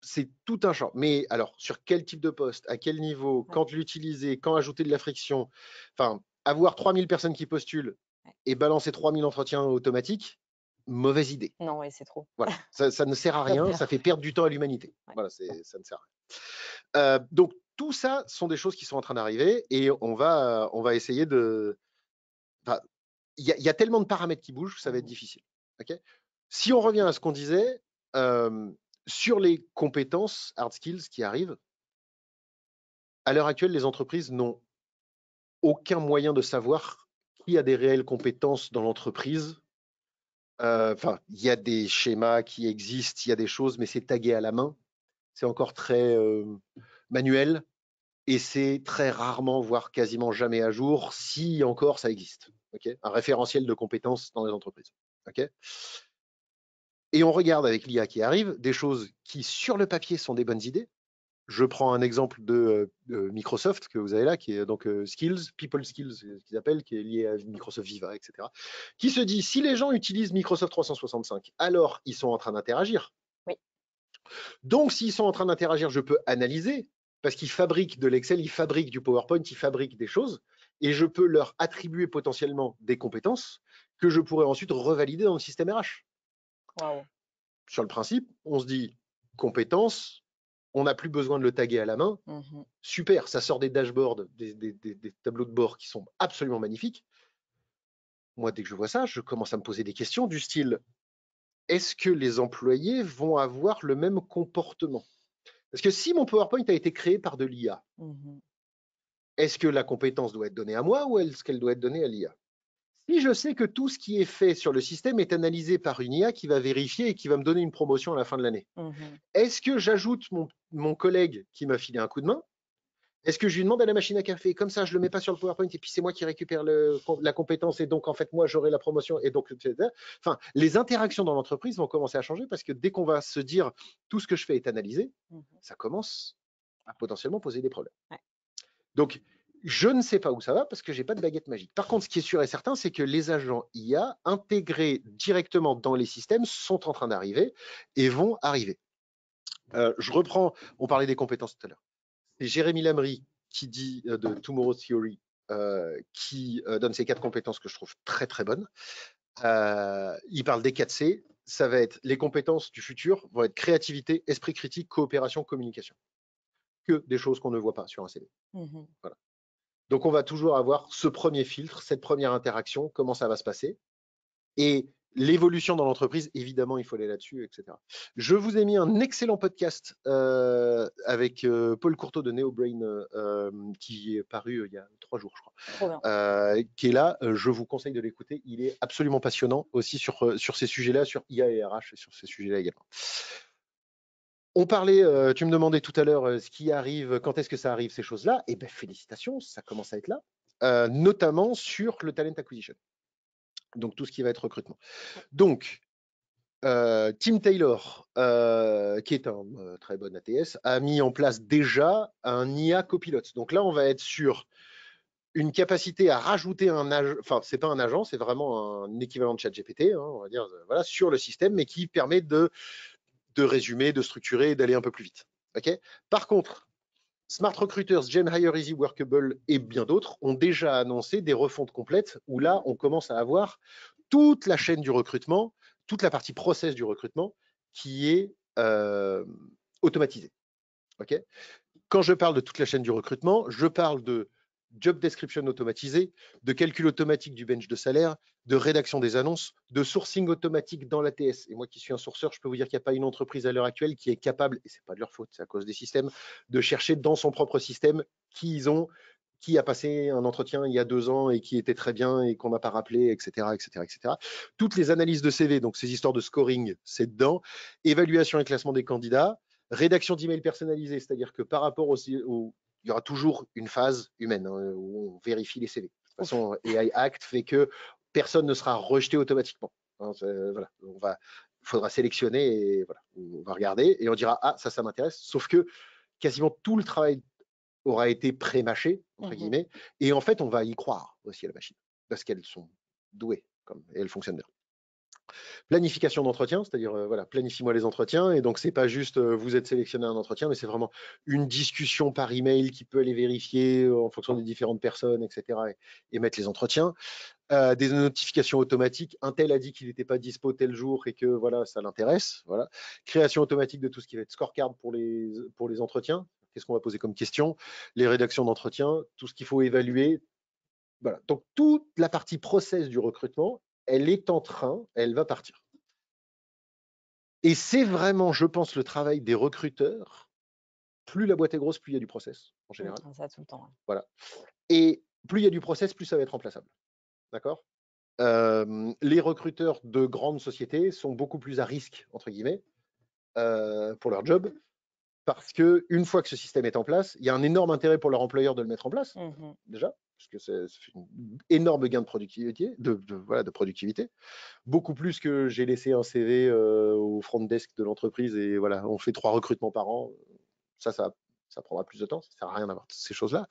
c'est tout un champ. Mais alors, sur quel type de poste, à quel niveau, quand l'utiliser, quand ajouter de la friction, enfin, avoir 3000 personnes qui postulent et balancer 3000 entretiens automatiques, mauvaise idée. Non, oui, c'est trop. Voilà, ça ne sert à rien, ça fait perdre du temps à l'humanité. Voilà, ça ne sert à rien. Donc, tout ça sont des choses qui sont en train d'arriver et on va essayer de... Enfin, il y a tellement de paramètres qui bougent que ça va être difficile. Okay, si on revient à ce qu'on disait, sur les compétences hard skills qui arrivent, à l'heure actuelle, les entreprises n'ont aucun moyen de savoir qui a des réelles compétences dans l'entreprise. Enfin, il y a des schémas qui existent, il y a des choses, mais c'est tagué à la main. C'est encore très manuel. et c'est très rarement, voire quasiment jamais à jour, si encore ça existe. Okay, un référentiel de compétences dans les entreprises. Okay, et on regarde avec l'IA qui arrive des choses qui, sur le papier, sont des bonnes idées. Je prends un exemple de Microsoft que vous avez là, qui est donc Skills, People Skills, ce qu'ils appellent, qui est lié à Microsoft Viva, etc. Qui se dit, si les gens utilisent Microsoft 365, alors ils sont en train d'interagir. Oui. Donc, s'ils sont en train d'interagir, je peux analyser, parce qu'ils fabriquent de l'Excel, ils fabriquent du PowerPoint, ils fabriquent des choses, et je peux leur attribuer potentiellement des compétences que je pourrais ensuite revalider dans le système RH. Waouh. Sur le principe, on se dit, compétences, on n'a plus besoin de le taguer à la main. Super, ça sort des dashboards, des tableaux de bord qui sont absolument magnifiques. Moi, dès que je vois ça, je commence à me poser des questions du style, est-ce que les employés vont avoir le même comportement? Parce que si mon PowerPoint a été créé par de l'IA, est-ce que la compétence doit être donnée à moi ou est-ce qu'elle doit être donnée à l'IA? Si je sais que tout ce qui est fait sur le système est analysé par une IA qui va vérifier et qui va me donner une promotion à la fin de l'année, est-ce que j'ajoute mon collègue qui m'a filé un coup de main? Est-ce que je lui demande à la machine à café? Comme ça, je ne le mets pas sur le PowerPoint et puis c'est moi qui récupère la compétence et donc en fait, moi, j'aurai la promotion et donc, enfin, les interactions dans l'entreprise vont commencer à changer parce que dès qu'on va se dire tout ce que je fais est analysé, ça commence à potentiellement poser des problèmes. Ouais. Donc, je ne sais pas où ça va parce que je n'ai pas de baguette magique. Par contre, ce qui est sûr et certain, c'est que les agents IA intégrés directement dans les systèmes sont en train d'arriver et vont arriver. Je reprends, on parlait des compétences tout à l'heure. C'est Jérémy Lamry qui dit de Tomorrow Theory, qui donne ces 4 compétences que je trouve très très bonnes. Il parle des 4 C. Ça va être les compétences du futur, vont être créativité, esprit critique, coopération, communication. Que des choses qu'on ne voit pas sur un CV. Voilà. Donc on va toujours avoir ce premier filtre, cette première interaction, comment ça va se passer. Et l'évolution dans l'entreprise, évidemment, il faut aller là-dessus, etc. Je vous ai mis un excellent podcast avec Paul Courteau de NeoBrain qui est paru il y a 3 jours, je crois, qui est là. Je vous conseille de l'écouter. Il est absolument passionnant aussi sur ces sujets-là, sur IA et RH et sur ces sujets-là également. On parlait, tu me demandais tout à l'heure ce qui arrive, quand est-ce que ça arrive, ces choses-là. Eh bien, félicitations, ça commence à être là, notamment sur le talent acquisition. Donc, tout ce qui va être recrutement. Donc, Tim Taylor, qui est un très bon ATS, a mis en place déjà un IA copilote. Donc là, on va être sur une capacité à rajouter un agent, enfin, c'est pas un agent, c'est vraiment un équivalent de ChatGPT, hein, on va dire, voilà, sur le système, mais qui permet de résumer, de structurer et d'aller un peu plus vite. Okay. Par contre, Smart Recruiters, Gen Hire Easy Workable et bien d'autres ont déjà annoncé des refontes complètes où là, on commence à avoir toute la chaîne du recrutement, toute la partie process du recrutement qui est automatisée. Okay. Quand je parle de toute la chaîne du recrutement, je parle de job description automatisé, de calcul automatique du bench de salaire, de rédaction des annonces, de sourcing automatique dans l'ATS. Et moi qui suis un sourceur, je peux vous dire qu'il n'y a pas une entreprise à l'heure actuelle qui est capable, et ce n'est pas de leur faute, c'est à cause des systèmes, de chercher dans son propre système qui a passé un entretien il y a 2 ans et qui était très bien et qu'on n'a pas rappelé, etc., etc., etc. Toutes les analyses de CV, donc ces histoires de scoring, c'est dedans. Évaluation et classement des candidats. Rédaction d'emails personnalisés, c'est-à-dire que par rapport il y aura toujours une phase humaine hein, où on vérifie les CV. De toute façon, AI Act fait que personne ne sera rejeté automatiquement. Hein, voilà, il faudra sélectionner et voilà, on va regarder et on dira ah ça m'intéresse. Sauf que quasiment tout le travail aura été pré-mâché entre guillemets et en fait on va y croire aussi à la machine parce qu'elles sont douées et elles fonctionnent bien. Planification d'entretien, c'est-à-dire voilà, planifie-moi les entretiens. Et donc, c'est pas juste vous êtes sélectionné à un entretien, mais c'est vraiment une discussion par email qui peut aller vérifier en fonction des différentes personnes, etc. et mettre les entretiens. Des notifications automatiques. Un tel a dit qu'il n'était pas dispo tel jour et que voilà, ça l'intéresse. Voilà. Création automatique de tout ce qui va être scorecard pour les entretiens. Qu'est-ce qu'on va poser comme question? Les rédactions d'entretien, tout ce qu'il faut évaluer. Voilà. Donc, toute la partie process du recrutement, elle est en train, elle va partir. Et c'est vraiment, je pense, le travail des recruteurs. Plus la boîte est grosse, plus il y a du process, en général. Ça, tout le temps. Ouais. Voilà. Et plus il y a du process, plus ça va être remplaçable. D'accord. Les recruteurs de grandes sociétés sont beaucoup plus à risque, entre guillemets, pour leur job. parce que une fois que ce système est en place, il y a un énorme intérêt pour leur employeur de le mettre en place, déjà, parce que c'est un énorme gain de productivité, voilà, de productivité, beaucoup plus que j'ai laissé un CV au front desk de l'entreprise et voilà, on fait 3 recrutements par an. Ça prendra plus de temps, ça sert à rien d'avoir ces choses-là.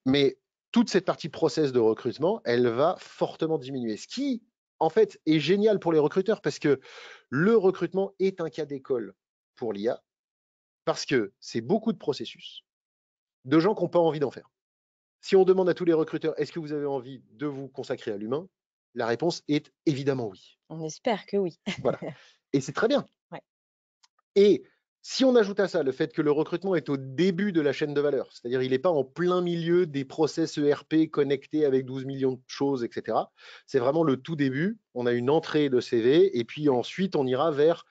Mais toute cette partie process de recrutement, elle va fortement diminuer. Ce qui, en fait, est génial pour les recruteurs parce que le recrutement est un cas d'école pour l'IA, parce que c'est beaucoup de processus de gens qui n'ont pas envie d'en faire. Si on demande à tous les recruteurs, est-ce que vous avez envie de vous consacrer à l'humain? La réponse est évidemment oui. On espère que oui. Voilà. Et c'est très bien. Ouais. Et si on ajoute à ça le fait que le recrutement est au début de la chaîne de valeur, c'est-à-dire il n'est pas en plein milieu des process ERP connectés avec 12 millions de choses, etc. C'est vraiment le tout début. On a une entrée de CV et puis ensuite on ira vers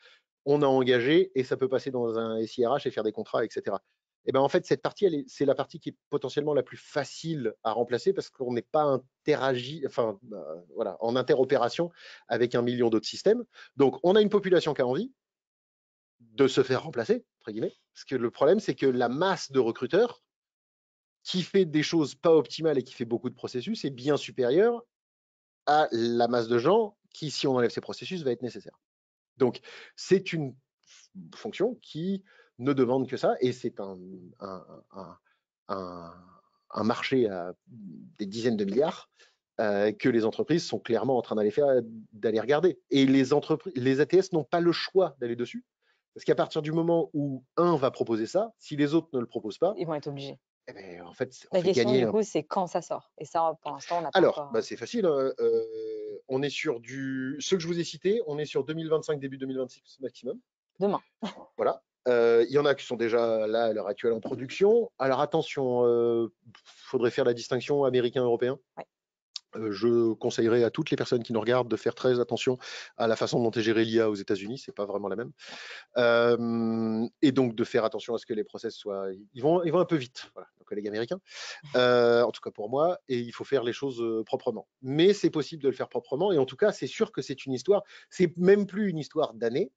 on a engagé et ça peut passer dans un SIRH et faire des contrats, etc. Et ben en fait, cette partie, c'est la partie qui est potentiellement la plus facile à remplacer parce qu'on n'est pas voilà, en interopération avec 1 million d'autres systèmes. Donc, on a une population qui a envie de se faire remplacer, entre guillemets. Parce que le problème, c'est que la masse de recruteurs qui fait des choses pas optimales et qui fait beaucoup de processus est bien supérieure à la masse de gens qui, si on enlève ces processus, va être nécessaire. Donc, c'est une fonction qui ne demande que ça et c'est un marché à des dizaines de milliards que les entreprises sont clairement en train d'aller regarder. Et les ATS n'ont pas le choix d'aller dessus. Parce qu'à partir du moment où un va proposer ça, si les autres ne le proposent pas, Ils vont être obligés. eh ben, en fait, on La fait question, gagner. du coup, c'est quand ça sort. Et ça, pour l'instant, on n'a pas Alors, encore. bah, c'est facile. Hein. On est sur ceux que je vous ai cités, on est sur 2025, début 2026 maximum. Demain. Voilà. Il y en a qui sont déjà là à l'heure actuelle en production. Alors attention, faudrait faire la distinction américain-européen. Ouais. Je conseillerais à toutes les personnes qui nous regardent de faire très attention à la façon dont est géré l'IA aux États-Unis, c'est pas vraiment la même. Et donc de faire attention à ce que les process soient, ils vont un peu vite, voilà, nos collègues américains, en tout cas pour moi, et il faut faire les choses proprement. Mais c'est possible de le faire proprement, et en tout cas, c'est sûr que c'est une histoire, c'est même plus une histoire d'années,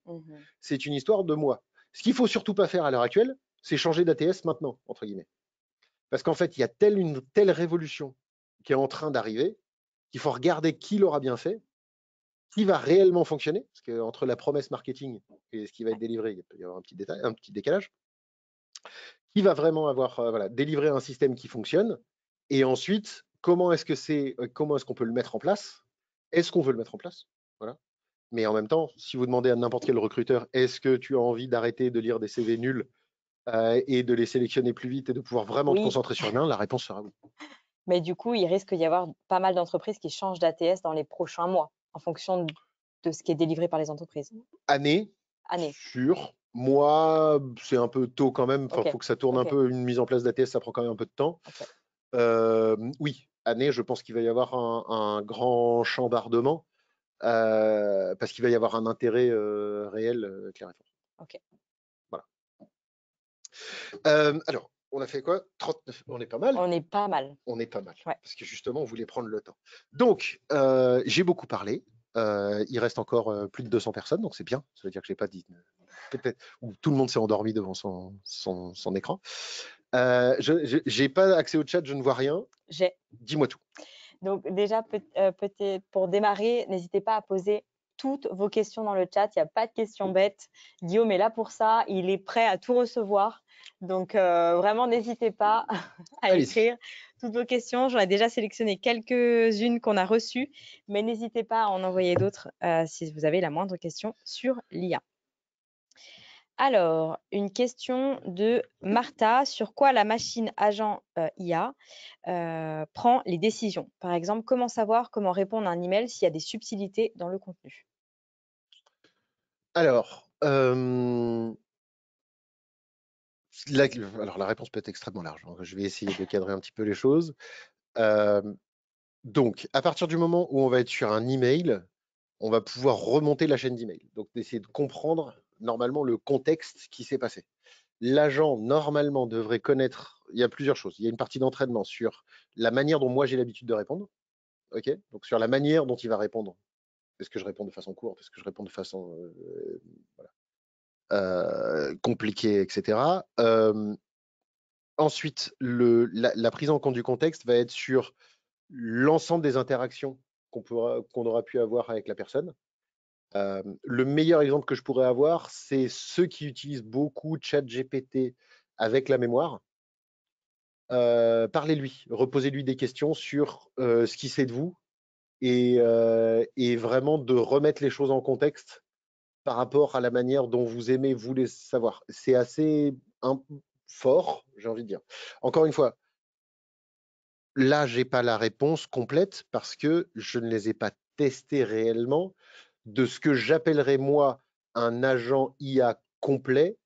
c'est une histoire de mois. Ce qu'il faut surtout pas faire à l'heure actuelle, c'est changer d'ATS maintenant, entre guillemets. Parce qu'en fait, il y a une telle révolution qui est en train d'arriver qu'il faut regarder qui l'aura bien fait, qui va réellement fonctionner, parce qu'entre la promesse marketing et ce qui va être délivré, il peut y avoir un petit décalage, qui va vraiment avoir délivré un système qui fonctionne, et ensuite, comment est-ce qu'on peut le mettre en place? Est-ce qu'on veut le mettre en place? Voilà. Mais en même temps, si vous demandez à n'importe quel recruteur, est-ce que tu as envie d'arrêter de lire des CV nuls et de les sélectionner plus vite et de pouvoir vraiment te Oui. concentrer sur l'un? La réponse sera oui. Mais du coup, il risque d'y avoir pas mal d'entreprises qui changent d'ATS dans les prochains mois, en fonction de ce qui est délivré par les entreprises. Année, sûr. Moi, c'est un peu tôt quand même. Enfin, faut que ça tourne un peu. Une mise en place d'ATS, ça prend quand même un peu de temps. Oui, année, je pense qu'il va y avoir un grand chambardement parce qu'il va y avoir un intérêt réel, clair et fort. Ok. Voilà. Alors, on a fait quoi? 39. On est pas mal. On est pas mal. On est pas mal. Ouais. Parce que justement, on voulait prendre le temps. Donc, j'ai beaucoup parlé. Il reste encore plus de 200 personnes, donc c'est bien. Ça veut dire que j'ai pas dit. Peut-être où tout le monde s'est endormi devant son écran. Je n'ai pas accès au chat, je ne vois rien. Dis-moi tout. Donc déjà, peut-être pour démarrer, n'hésitez pas à poser toutes vos questions dans le chat. Il n'y a pas de questions bêtes. Guillaume est là pour ça. Il est prêt à tout recevoir. Donc vraiment, n'hésitez pas à écrire toutes vos questions. J'en ai déjà sélectionné quelques-unes qu'on a reçues, mais n'hésitez pas à en envoyer d'autres si vous avez la moindre question sur l'IA. Alors, une question de Martha. Sur quoi la machine agent IA prend les décisions? Par exemple, comment savoir comment répondre à un email s'il y a des subtilités dans le contenu? Alors, la réponse peut être extrêmement large. Je vais essayer de cadrer un petit peu les choses. Donc, à partir du moment où on va être sur un email, on va pouvoir remonter la chaîne d'email. Donc, d'essayer de comprendre normalement le contexte qui s'est passé. L'agent, normalement, devrait connaître, il y a plusieurs choses. Il y a une partie d'entraînement sur la manière dont moi j'ai l'habitude de répondre. OK? Donc, sur la manière dont il va répondre. Est-ce que je réponds de façon courte? Est-ce que je réponds de façon compliquées, etc. Ensuite, la prise en compte du contexte va être sur l'ensemble des interactions qu'on aura pu avoir avec la personne. Le meilleur exemple que je pourrais avoir, c'est ceux qui utilisent beaucoup ChatGPT avec la mémoire. Parlez-lui, reposez-lui des questions sur ce qu'il sait de vous et vraiment de remettre les choses en contexte par rapport à la manière dont vous aimez vous les savoir. C'est assez fort, j'ai envie de dire. Encore une fois, là, j'ai pas la réponse complète parce que je ne les ai pas testés réellement de ce que j'appellerais moi un agent IA complet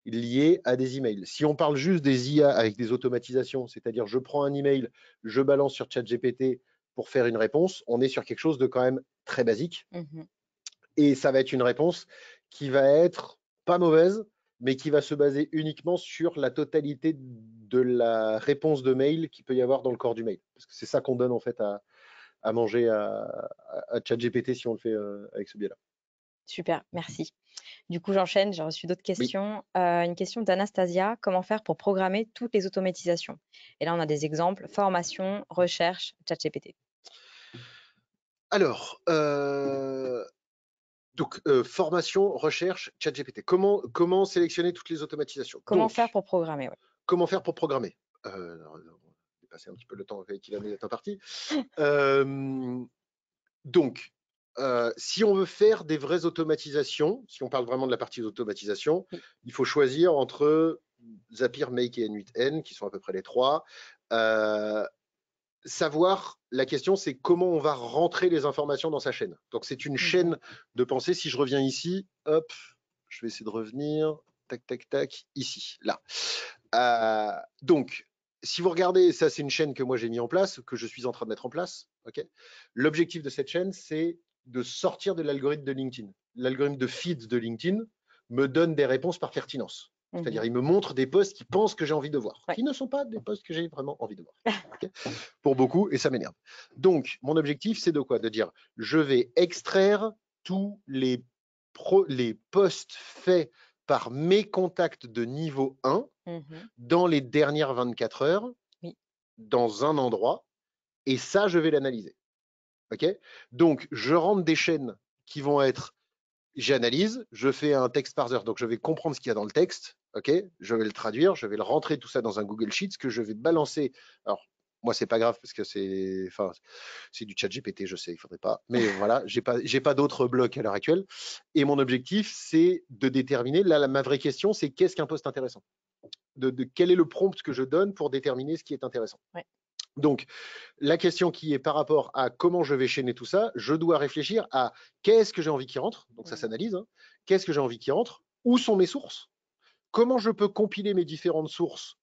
lié à des emails. Si on parle juste des IA avec des automatisations, c'est-à-dire je prends un email, je balance sur ChatGPT pour faire une réponse, on est sur quelque chose de quand même très basique. Et ça va être une réponse qui va être pas mauvaise, mais qui va se baser uniquement sur la totalité de la réponse de mail qu'il peut y avoir dans le corps du mail. Parce que c'est ça qu'on donne en fait à manger à ChatGPT si on le fait avec ce biais-là. Super, merci. Du coup, j'enchaîne, j'ai reçu d'autres Oui. questions. Une question d'Anastasia, comment faire pour programmer toutes les automatisations? Et là, on a des exemples, formation, recherche, ChatGPT. Alors, donc, formation, recherche, ChatGPT. Comment sélectionner toutes les automatisations? Comment Donc, faire pour programmer? Ouais. comment faire pour programmer? On va dépasser un petit peu le temps qu'il en est imparti. Donc, si on veut faire des vraies automatisations, si on parle vraiment de la partie d'automatisation, Oui. il faut choisir entre Zapier, Make et N8N, qui sont à peu près les trois. Savoir, la question, c'est comment on va rentrer les informations dans sa chaîne. Donc, c'est une chaîne de pensée. Si je reviens ici, hop, je vais essayer de revenir, tac, tac, tac, ici, là. Donc, si vous regardez, ça, c'est une chaîne que moi, j'ai mis en place, que je suis en train de mettre en place. Okay. L'objectif de cette chaîne, c'est de sortir de l'algorithme de LinkedIn. L'algorithme de feed de LinkedIn me donne des réponses par pertinence. C'est-à-dire, il me montre des posts qui pensent que j'ai envie de voir, qui ne sont pas des posts que j'ai vraiment envie de voir. Okay. Pour beaucoup, et ça m'énerve. Donc, mon objectif, c'est de quoi? De dire, je vais extraire tous les posts faits par mes contacts de niveau 1 dans les dernières 24 heures, dans un endroit, et ça, je vais l'analyser. Okay. Donc, je rentre des chaînes qui vont être, j'analyse, je fais un text parser, donc je vais comprendre ce qu'il y a dans le texte, okay. Je vais le traduire, je vais le rentrer tout ça dans un Google Sheets que je vais balancer. Alors, moi, c'est pas grave parce que c'est du chat GPT, je sais, il faudrait pas. Mais voilà, j'ai pas d'autres blocs à l'heure actuelle. Et mon objectif, c'est de déterminer, là, ma vraie question, c'est qu'est-ce qu'un post intéressant? Quel est le prompt que je donne pour déterminer ce qui est intéressant? Ouais. Donc, la question qui est par rapport à comment je vais chaîner tout ça, je dois réfléchir à qu'est-ce que j'ai envie qui rentre, donc ça s'analyse, hein. Qu'est-ce que j'ai envie qui rentre, où sont mes sources, comment je peux compiler mes différentes sources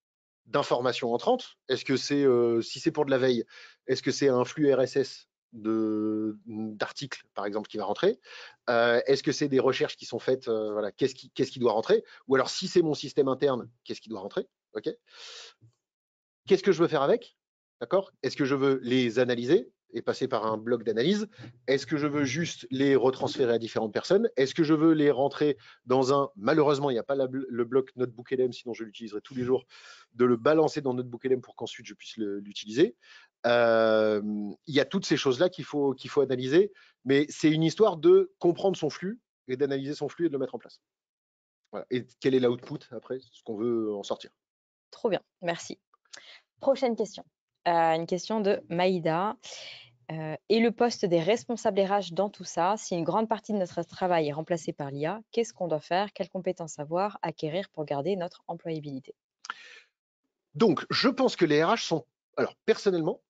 d'informations entrantes, est-ce que c'est, si c'est pour de la veille, est-ce que c'est un flux RSS d'articles, par exemple, qui va rentrer, est-ce que c'est des recherches qui sont faites, voilà, qu'est-ce qui doit rentrer, ou alors si c'est mon système interne, qu'est-ce qui doit rentrer, ok. Qu'est-ce que je veux faire avec? D'accord? Est-ce que je veux les analyser et passer par un bloc d'analyse? Est-ce que je veux juste les retransférer à différentes personnes? Est-ce que je veux les rentrer dans un... Malheureusement, il n'y a pas le bloc NotebookLM, sinon je l'utiliserai tous les jours, de le balancer dans NotebookLM pour qu'ensuite je puisse l'utiliser. Il y a toutes ces choses-là qu'il faut analyser, mais c'est une histoire de comprendre son flux et d'analyser son flux et de le mettre en place. Voilà. Et quel est l'output après, ce qu'on veut en sortir. Trop bien, merci. Prochaine question. Une question de Maïda. Et le poste des responsables RH dans tout ça, si une grande partie de notre travail est remplacé par l'IA, qu'est-ce qu'on doit faire? Quelles compétences avoir, acquérir pour garder notre employabilité? Donc, je pense que les RH sont... Alors, personnellement,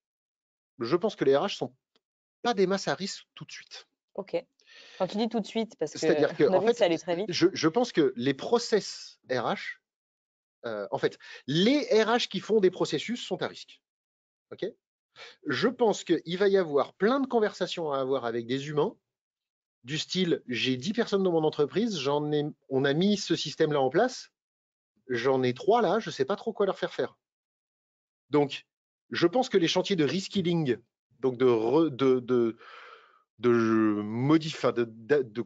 je pense que les RH sont pas des masses à risque tout de suite. Ok. Quand tu dis tout de suite, parce C'est-à-dire que, qu'on a en vu que ça fait, allait très vite. je pense que les process RH, en fait, les RH qui font des processus sont à risque. Ok. Je pense qu'il va y avoir plein de conversations à avoir avec des humains, du style, j'ai 10 personnes dans mon entreprise, on a mis ce système-là en place, j'en ai 3 là, je ne sais pas trop quoi leur faire. Donc, je pense que les chantiers de reskilling, donc de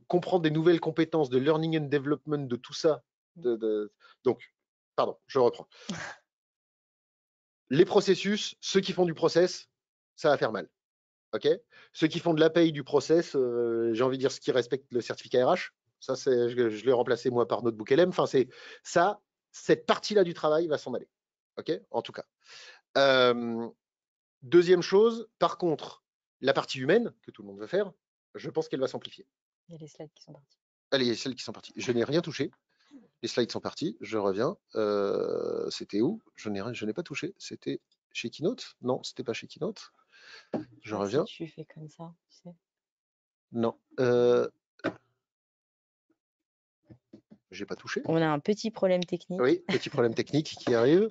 comprendre des nouvelles compétences, de learning and development, de tout ça. Donc, pardon, je reprends. Les processus, ceux qui font du process, ça va faire mal. OK. Ceux qui font de la paye du process, j'ai envie de dire, ceux qui respectent le certificat RH, ça, je l'ai remplacé moi par Notebook LM. Enfin, c'est ça, cette partie-là du travail va s'en aller. OK, en tout cas. Deuxième chose, par contre, la partie humaine que tout le monde veut faire, je pense qu'elle va s'amplifier. Il y a les slides qui sont partis. Allez, celles qui sont parties. Je n'ai rien touché. Les slides sont partis. Je reviens. C'était où? Je n'ai pas touché. C'était chez Keynote? Non, c'était pas chez Keynote. Je reviens. Si tu fais comme ça, tu sais. Non. J'ai pas touché. On a un petit problème technique. Oui, petit problème technique qui arrive.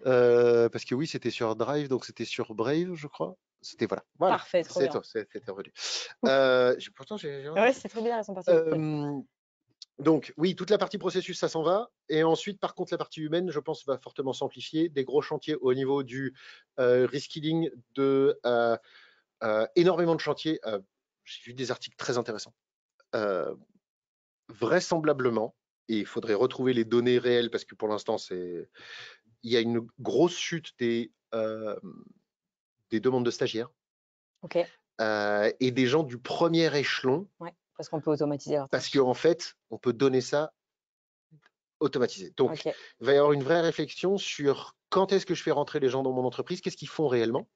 Parce que oui, c'était sur Drive, donc c'était sur Brave, je crois. C'était voilà. Parfait, trop bien. C'était revenu. Pourtant, Ouais, c'est très bien, elles sont parties. Donc oui, toute la partie processus, ça s'en va. Et ensuite, par contre, la partie humaine, je pense, va fortement s'amplifier. Des gros chantiers au niveau du reskilling, de énormément de chantiers. J'ai vu des articles très intéressants. Vraisemblablement, et il faudrait retrouver les données réelles parce que pour l'instant, il y a une grosse chute des demandes de stagiaires. OK. Et des gens du premier échelon. Ouais, parce qu'on peut automatiser leur tâche. Parce qu'en fait, on peut donner ça automatisé. Donc, il va y avoir une vraie réflexion sur quand est-ce que je fais rentrer les gens dans mon entreprise, qu'est-ce qu'ils font réellement.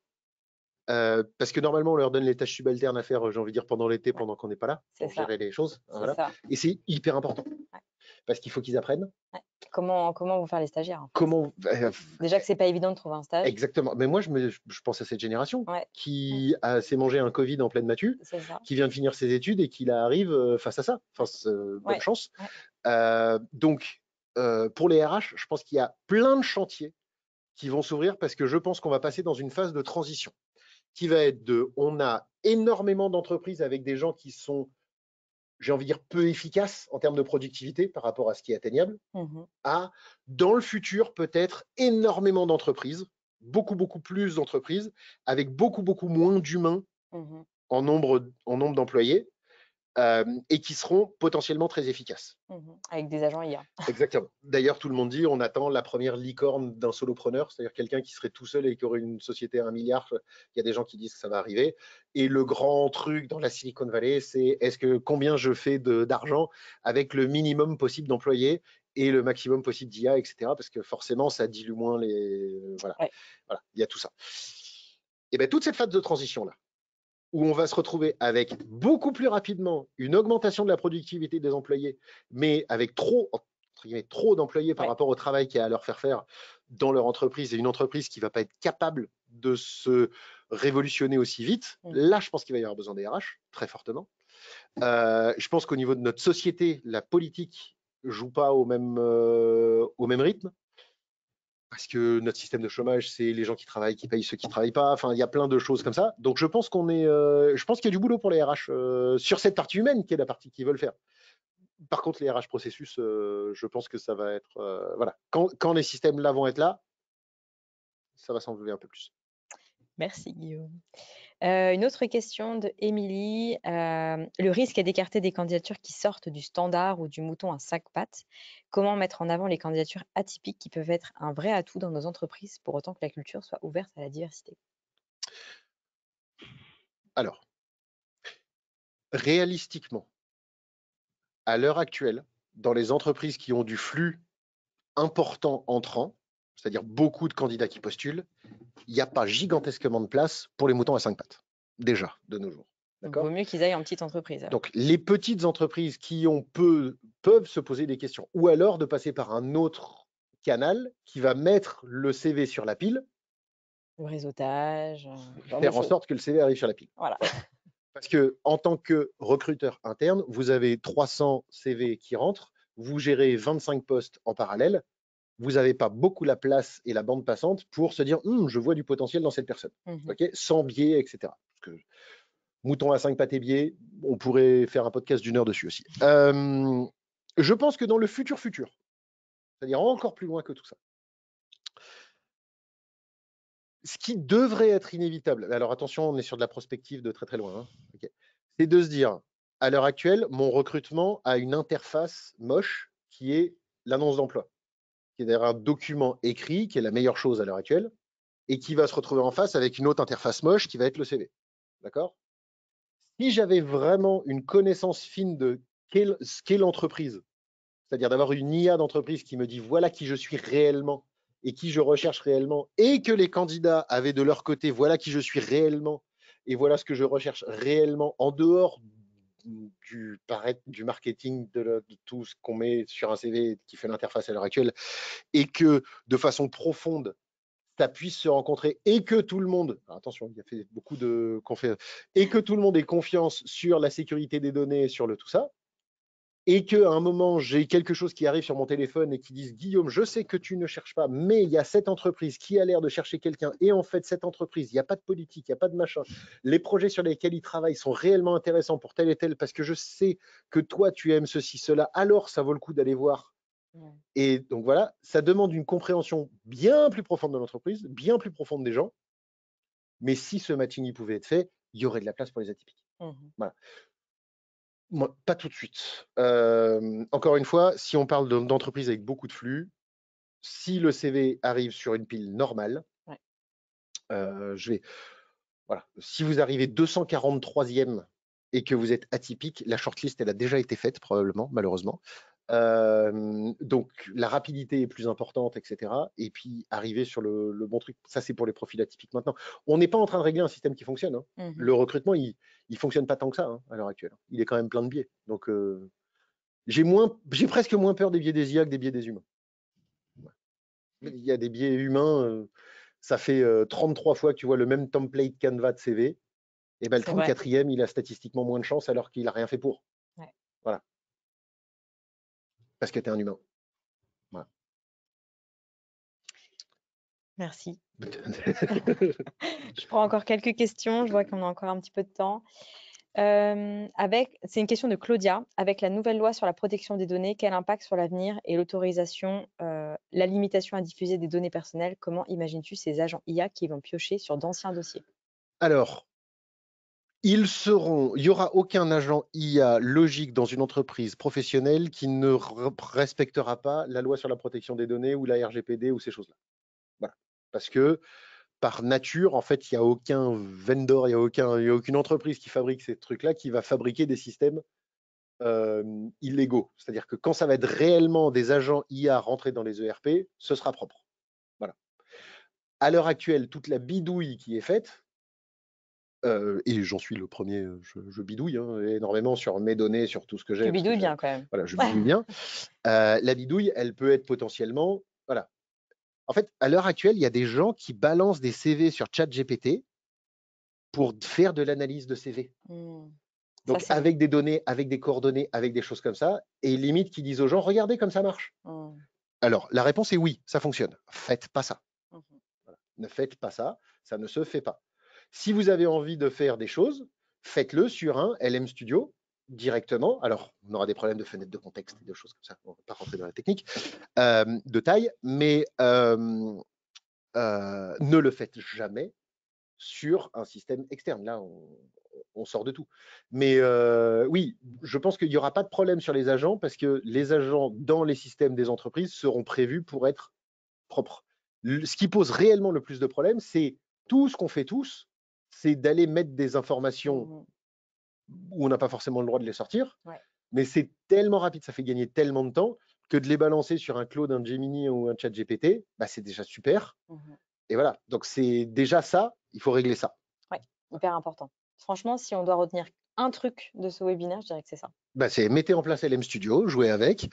Parce que normalement, on leur donne les tâches subalternes à faire, j'ai envie de dire, pendant l'été, pendant qu'on n'est pas là, pour gérer les choses. Voilà. Et c'est hyper important. Parce qu'il faut qu'ils apprennent. Comment vont faire les stagiaires Comment Déjà que c'est pas évident de trouver un stage. Exactement. Mais moi, je pense à cette génération qui s'est mangé un Covid en pleine matu, qui vient de finir ses études et qui là arrive face à ça. Enfin, bonne chance. Donc, pour les RH, je pense qu'il y a plein de chantiers qui vont s'ouvrir parce que je pense qu'on va passer dans une phase de transition qui va être on a énormément d'entreprises avec des gens qui sont, j'ai envie de dire, peu efficaces en termes de productivité par rapport à ce qui est atteignable, à, dans le futur, peut-être énormément d'entreprises, beaucoup plus d'entreprises, avec beaucoup moins d'humains en nombre d'employés, et qui seront potentiellement très efficaces. Avec des agents IA. Exactement. D'ailleurs, tout le monde dit, on attend la première licorne d'un solopreneur, c'est-à-dire quelqu'un qui serait tout seul et qui aurait une société à 1 milliard. Il y a des gens qui disent que ça va arriver. Et le grand truc dans la Silicon Valley, c'est combien je fais d'argent avec le minimum possible d'employés et le maximum possible d'IA, etc. Parce que forcément, ça dilue moins les... Voilà, il y a tout ça. Et bien, toute cette phase de transition-là, où on va se retrouver avec beaucoup plus rapidement une augmentation de la productivité des employés, mais avec trop d'employés par rapport au travail qu'il y a à leur faire dans leur entreprise, et une entreprise qui ne va pas être capable de se révolutionner aussi vite. Là, je pense qu'il va y avoir besoin des RH, très fortement. Je pense qu'au niveau de notre société, la politique ne joue pas au même rythme. Parce que notre système de chômage, c'est les gens qui travaillent, qui payent ceux qui ne travaillent pas. Enfin, il y a plein de choses comme ça. Donc, je pense qu'il y a du boulot pour les RH sur cette partie humaine, qui est la partie qu'ils veulent faire. Par contre, les RH processus, je pense que ça va être... voilà. Quand les systèmes là vont être là, ça va s'enlever un peu plus. Merci, Guillaume. Une autre question de Émilie. Le risque est d'écarter des candidatures qui sortent du standard ou du mouton à 5 pattes. Comment mettre en avant les candidatures atypiques qui peuvent être un vrai atout dans nos entreprises pour autant que la culture soit ouverte à la diversité? Alors, réalistiquement, à l'heure actuelle, dans les entreprises qui ont du flux important entrant, c'est-à-dire beaucoup de candidats qui postulent, il n'y a pas gigantesquement de place pour les moutons à 5 pattes, déjà, de nos jours. Donc, il vaut mieux qu'ils aillent en petite entreprise. Donc, les petites entreprises qui peuvent se poser des questions, ou alors de passer par un autre canal qui va mettre le CV sur la pile. Le réseautage. Faire en sorte que le CV arrive sur la pile. Voilà. Parce que en tant que recruteur interne, vous avez 300 CV qui rentrent, vous gérez 25 postes en parallèle, vous n'avez pas beaucoup la place et la bande passante pour se dire je vois du potentiel dans cette personne, sans biais, etc. Parce que mouton à 5 pattes et biais, on pourrait faire un podcast d'1 heure dessus aussi. Je pense que dans le futur, c'est-à-dire encore plus loin que tout ça, ce qui devrait être inévitable, alors attention, on est sur de la prospective de très très loin, c'est de se dire, à l'heure actuelle, mon recrutement a une interface moche qui est l'annonce d'emploi, qui est d'ailleurs un document écrit, qui est la meilleure chose à l'heure actuelle, et qui va se retrouver en face avec une autre interface moche qui va être le CV. D'accord? Si j'avais vraiment une connaissance fine de ce qu'est l'entreprise, c'est-à-dire d'avoir une IA d'entreprise qui me dit voilà qui je suis réellement et qui je recherche réellement, et que les candidats avaient de leur côté voilà qui je suis réellement et voilà ce que je recherche réellement en dehors du marketing, de tout ce qu'on met sur un CV qui fait l'interface à l'heure actuelle, et que de façon profonde, ça puisse se rencontrer et que tout le monde, attention, il y a fait beaucoup de conférences, et que tout le monde ait confiance sur la sécurité des données, sur le tout ça, et qu'à un moment, j'ai quelque chose qui arrive sur mon téléphone et qui dise Guillaume, je sais que tu ne cherches pas, mais il y a cette entreprise qui a l'air de chercher quelqu'un. Et en fait, cette entreprise, il n'y a pas de politique, il n'y a pas de machin. Les projets sur lesquels ils travaillent sont réellement intéressants pour tel et tel parce que je sais que toi, tu aimes ceci, cela. Alors, ça vaut le coup d'aller voir. Ouais. Et donc voilà, ça demande une compréhension bien plus profonde de l'entreprise, bien plus profonde des gens. Mais si ce matching il pouvait être fait, il y aurait de la place pour les atypiques. Voilà. Moi, pas tout de suite. Encore une fois, si on parle d'entreprise avec beaucoup de flux, si le CV arrive sur une pile normale, Ouais. Voilà. Si vous arrivez 243e et que vous êtes atypique, la shortlist, elle a déjà été faite, probablement, malheureusement. Donc, la rapidité est plus importante, etc. Et puis, arriver sur le bon truc, ça, c'est pour les profils atypiques maintenant. On n'est pas en train de régler un système qui fonctionne. Hein. Le recrutement, il fonctionne pas tant que ça à l'heure actuelle. Il est quand même plein de biais. Donc, j'ai presque moins peur des biais des IA que des biais des humains. Il y a des biais humains, ça fait 33 fois que tu vois le même template Canva de CV. Et ben, le 34e, il a statistiquement moins de chance alors qu'il n'a rien fait pour. Ouais. Voilà. Parce que tu es un humain. Voilà. Merci. Je prends encore quelques questions. Je vois qu'on a encore un petit peu de temps. C'est une question de Claudia. Avec la nouvelle loi sur la protection des données, quel impact sur l'avenir et l'autorisation, la limitation à diffuser des données personnelles? Comment imagines-tu ces agents IA qui vont piocher sur d'anciens dossiers? Alors, il n'y aura aucun agent IA logique dans une entreprise professionnelle qui ne respectera pas la loi sur la protection des données ou la RGPD ou ces choses-là. Voilà. Parce que par nature, en fait, il n'y a aucun vendor, il n'y a aucune entreprise qui fabrique ces trucs-là qui va fabriquer des systèmes illégaux. C'est-à-dire que quand ça va être réellement des agents IA rentrés dans les ERP, ce sera propre. Voilà. À l'heure actuelle, toute la bidouille qui est faite, et j'en suis le premier, je bidouille énormément sur mes données, sur tout ce que j'ai. Tu bidouilles bien quand même. Voilà, je bidouille bien. La bidouille, elle peut être potentiellement, voilà. En fait, à l'heure actuelle, il y a des gens qui balancent des CV sur ChatGPT pour faire de l'analyse de CV. Donc, Ça, avec des données, avec des coordonnées, avec des choses comme ça, et limite qui disent aux gens, regardez comme ça marche. Alors, la réponse est oui, ça fonctionne. Faites pas ça. Voilà. Ne faites pas ça, ça ne se fait pas. Si vous avez envie de faire des choses, faites-le sur un LM Studio directement. Alors, on aura des problèmes de fenêtres de contexte et de choses comme ça. On ne va pas rentrer dans la technique de taille, mais ne le faites jamais sur un système externe. Là, on sort de tout. Mais oui, je pense qu'il n'y aura pas de problème sur les agents parce que les agents dans les systèmes des entreprises seront prévus pour être propres. Ce qui pose réellement le plus de problèmes, c'est tout ce qu'on fait tous, c'est d'aller mettre des informations où on n'a pas forcément le droit de les sortir. Ouais. Mais c'est tellement rapide, ça fait gagner tellement de temps que de les balancer sur un Claude, un Gemini ou un ChatGPT, bah, c'est déjà super. Et voilà, donc c'est déjà ça, il faut régler ça. Ouais, hyper important. Franchement, si on doit retenir un truc de ce webinaire, je dirais que c'est ça. Bah, c'est mettez en place LM Studio, jouez avec,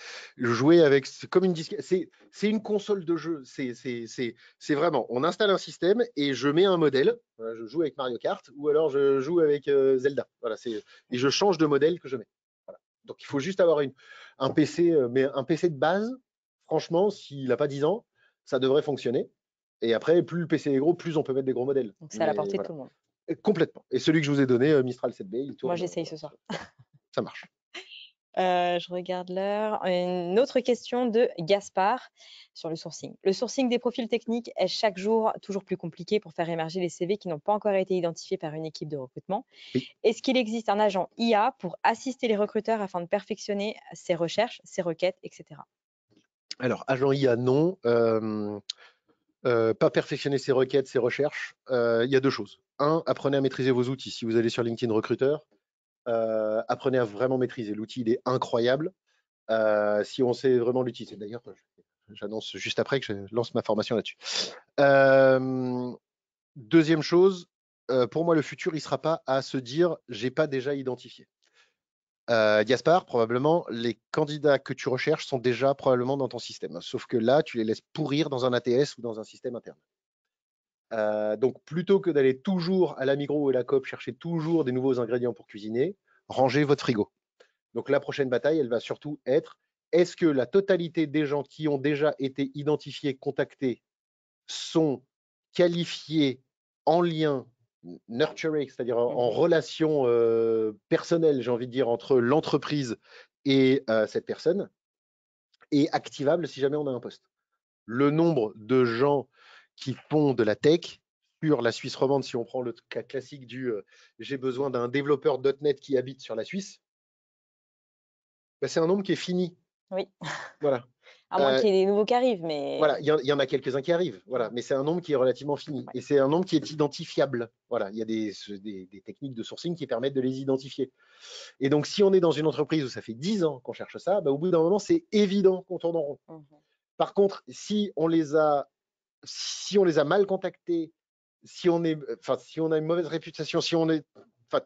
comme une disquette, c'est une console de jeu, c'est vraiment, on installe un système et je mets un modèle, voilà, je joue avec Mario Kart ou alors je joue avec Zelda, voilà, et je change de modèle que je mets. Voilà. Donc il faut juste avoir un PC, mais un PC de base, franchement, s'il n'a pas 10 ans, ça devrait fonctionner. Et après, plus le PC est gros, plus on peut mettre des gros modèles. Donc c'est à la portée de tout le monde. Complètement. Et celui que je vous ai donné, Mistral 7B, il tourne. Moi, j'essaye ce soir. Ça marche. Je regarde l'heure. Une autre question de Gaspard sur le sourcing. Le sourcing des profils techniques est chaque jour toujours plus compliqué pour faire émerger les CV qui n'ont pas encore été identifiés par une équipe de recrutement. Oui. Est-ce qu'il existe un agent IA pour assister les recruteurs afin de perfectionner ses recherches, ses requêtes, etc. Alors, agent IA, non. Pas perfectionner ses requêtes, ses recherches. Il y a deux choses. Un, apprenez à maîtriser vos outils. Si vous allez sur LinkedIn Recruteur, apprenez à vraiment maîtriser. L'outil, il est incroyable. Si on sait vraiment l'utiliser. D'ailleurs, j'annonce juste après que je lance ma formation là-dessus. Deuxième chose, pour moi, le futur, il ne sera pas à se dire j'ai pas déjà identifié. Gaspard, probablement, les candidats que tu recherches sont déjà probablement dans ton système. Sauf que là, tu les laisses pourrir dans un ATS ou dans un système interne. Donc, plutôt que d'aller toujours à la Migros ou à la Coop chercher toujours des nouveaux ingrédients pour cuisiner, rangez votre frigo. Donc, la prochaine bataille, elle va surtout être est-ce que la totalité des gens qui ont déjà été identifiés, contactés, sont qualifiés en lien nurturing, c'est-à-dire en relation personnelle, j'ai envie de dire, entre l'entreprise et cette personne, et activable si jamais on a un poste. Le nombre de gens qui font de la tech sur la Suisse romande, si on prend le cas classique du j'ai besoin d'un développeur .NET qui habite sur la Suisse, ben, c'est un nombre qui est fini. Oui. Voilà. À moins qu'il y ait des nouveaux qui arrivent, mais. Voilà, il y en a quelques-uns qui arrivent, voilà, mais c'est un nombre qui est relativement fini. Et c'est un nombre qui est identifiable. Voilà, il y a des techniques de sourcing qui permettent de les identifier. Et donc, si on est dans une entreprise où ça fait 10 ans qu'on cherche ça, bah, au bout d'un moment, c'est évident qu'on tourne en rond. Par contre, si on les a mal contactés, si on a une mauvaise réputation,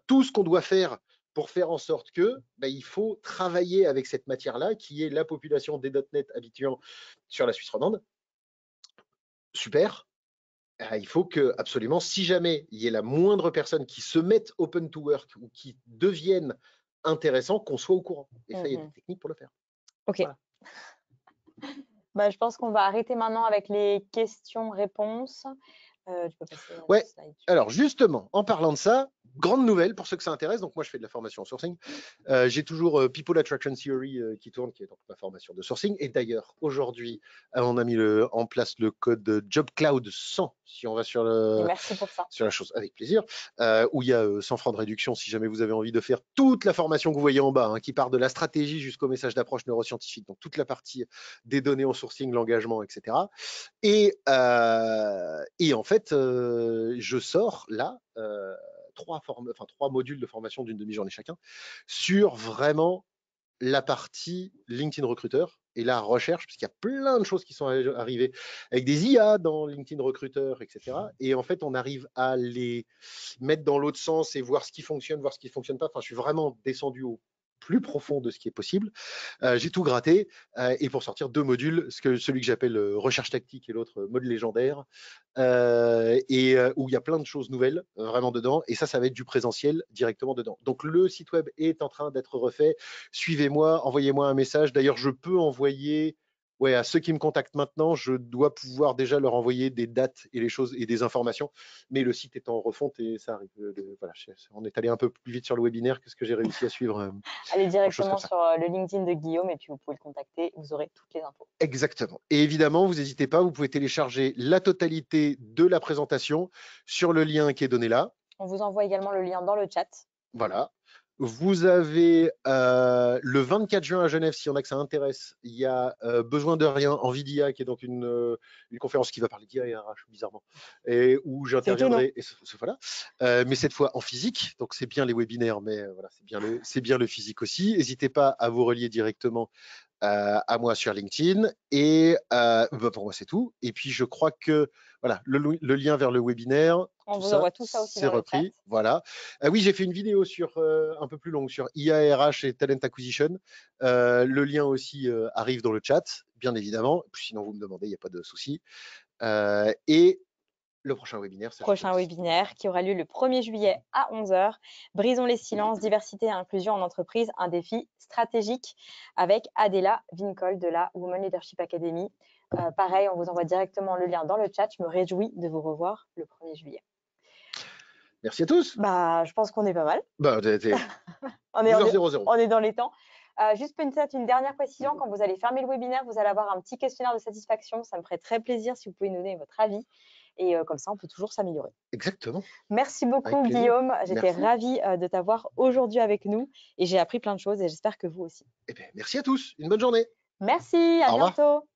tout ce qu'on doit faire pour faire en sorte que il faut travailler avec cette matière-là, qui est la population des .NET habituant sur la Suisse romande. Super. Il faut que, absolument, si jamais il y ait la moindre personne qui se mette open to work ou qui devienne intéressant, qu'on soit au courant. Et ça, il y a des techniques pour le faire. Ok. Voilà. Je pense qu'on va arrêter maintenant avec les questions-réponses. Tu peux passer Ouais. slide. Alors justement, en parlant de ça, grande nouvelle pour ceux que ça intéresse. Donc moi, je fais de la formation en sourcing. J'ai toujours People Attraction Theory qui tourne, qui est donc ma formation de sourcing. Et d'ailleurs, aujourd'hui, on a mis en place le code JobCloud 100. Si on va sur Et merci pour ça. Sur la chose, avec plaisir, où il y a 100 francs de réduction si jamais vous avez envie de faire toute la formation que vous voyez en bas, hein, qui part de la stratégie jusqu'au message d'approche neuroscientifique, donc toute la partie des données en sourcing, l'engagement, etc. Et en fait, je sors là 3 modules de formation d'une demi-journée chacun sur vraiment la partie LinkedIn Recruteur et la recherche, parce qu'il y a plein de choses qui sont arrivées avec des IA dans LinkedIn Recruteur, etc. Et en fait, on arrive à les mettre dans l'autre sens et voir ce qui fonctionne, voir ce qui ne fonctionne pas. Enfin, je suis vraiment descendu au plus profond de ce qui est possible. J'ai tout gratté et pour sortir 2 modules, celui que j'appelle recherche tactique et l'autre mode légendaire, où il y a plein de choses nouvelles vraiment dedans. Et ça va être du présentiel directement dedans. Donc le site web est en train d'être refait. Suivez-moi, envoyez-moi un message. D'ailleurs, je peux envoyer à ceux qui me contactent maintenant, je dois pouvoir déjà leur envoyer des dates et les choses et des informations, mais le site est en refonte et ça arrive. Voilà, on est allé un peu plus vite sur le webinaire que ce que j'ai réussi à suivre. Allez directement sur le LinkedIn de Guillaume et puis vous pouvez le contacter, vous aurez toutes les infos. Exactement. Et évidemment, vous n'hésitez pas, vous pouvez télécharger la totalité de la présentation sur le lien qui est donné là. On vous envoie également le lien dans le chat. Voilà. Vous avez le 24 juin à Genève, s'il y en a que ça intéresse, il y a Besoin de rien en Vidia, qui est donc une conférence qui va parler d'IA et RH, bizarrement, et où j'interviendrai. Voilà. Mais cette fois en physique, donc c'est bien les webinaires, mais voilà, c'est bien le physique aussi. N'hésitez pas à vous relier directement à moi sur LinkedIn. Et pour moi, c'est tout. Et puis, je crois que voilà, le lien vers le webinaire, on vous envoie tout ça aussi c'est repris. Le chat. Voilà. Oui, j'ai fait une vidéo sur un peu plus longue sur IARH et Talent Acquisition. Le lien aussi arrive dans le chat, bien évidemment. Sinon, vous me demandez, il n'y a pas de souci. Et le prochain webinaire, webinaire qui aura lieu le 1er juillet à 11h. Brisons les silences, diversité et inclusion en entreprise, un défi stratégique avec Adela Vincol de la Women Leadership Academy. Pareil, on vous envoie directement le lien dans le chat. Je me réjouis de vous revoir le 1er juillet. Merci à tous. Je pense qu'on est pas mal. On est dans les temps. Juste peut-être une dernière précision, quand vous allez fermer le webinaire, vous allez avoir un petit questionnaire de satisfaction. Ça me ferait très plaisir si vous pouvez nous donner votre avis. Et comme ça, on peut toujours s'améliorer. Exactement. Merci Avec beaucoup, plaisir. Guillaume. J'étais Merci. ravie de t'avoir aujourd'hui avec nous et j'ai appris plein de choses et j'espère que vous aussi. Eh bien, merci à tous. Une bonne journée. Merci, à Au revoir. bientôt.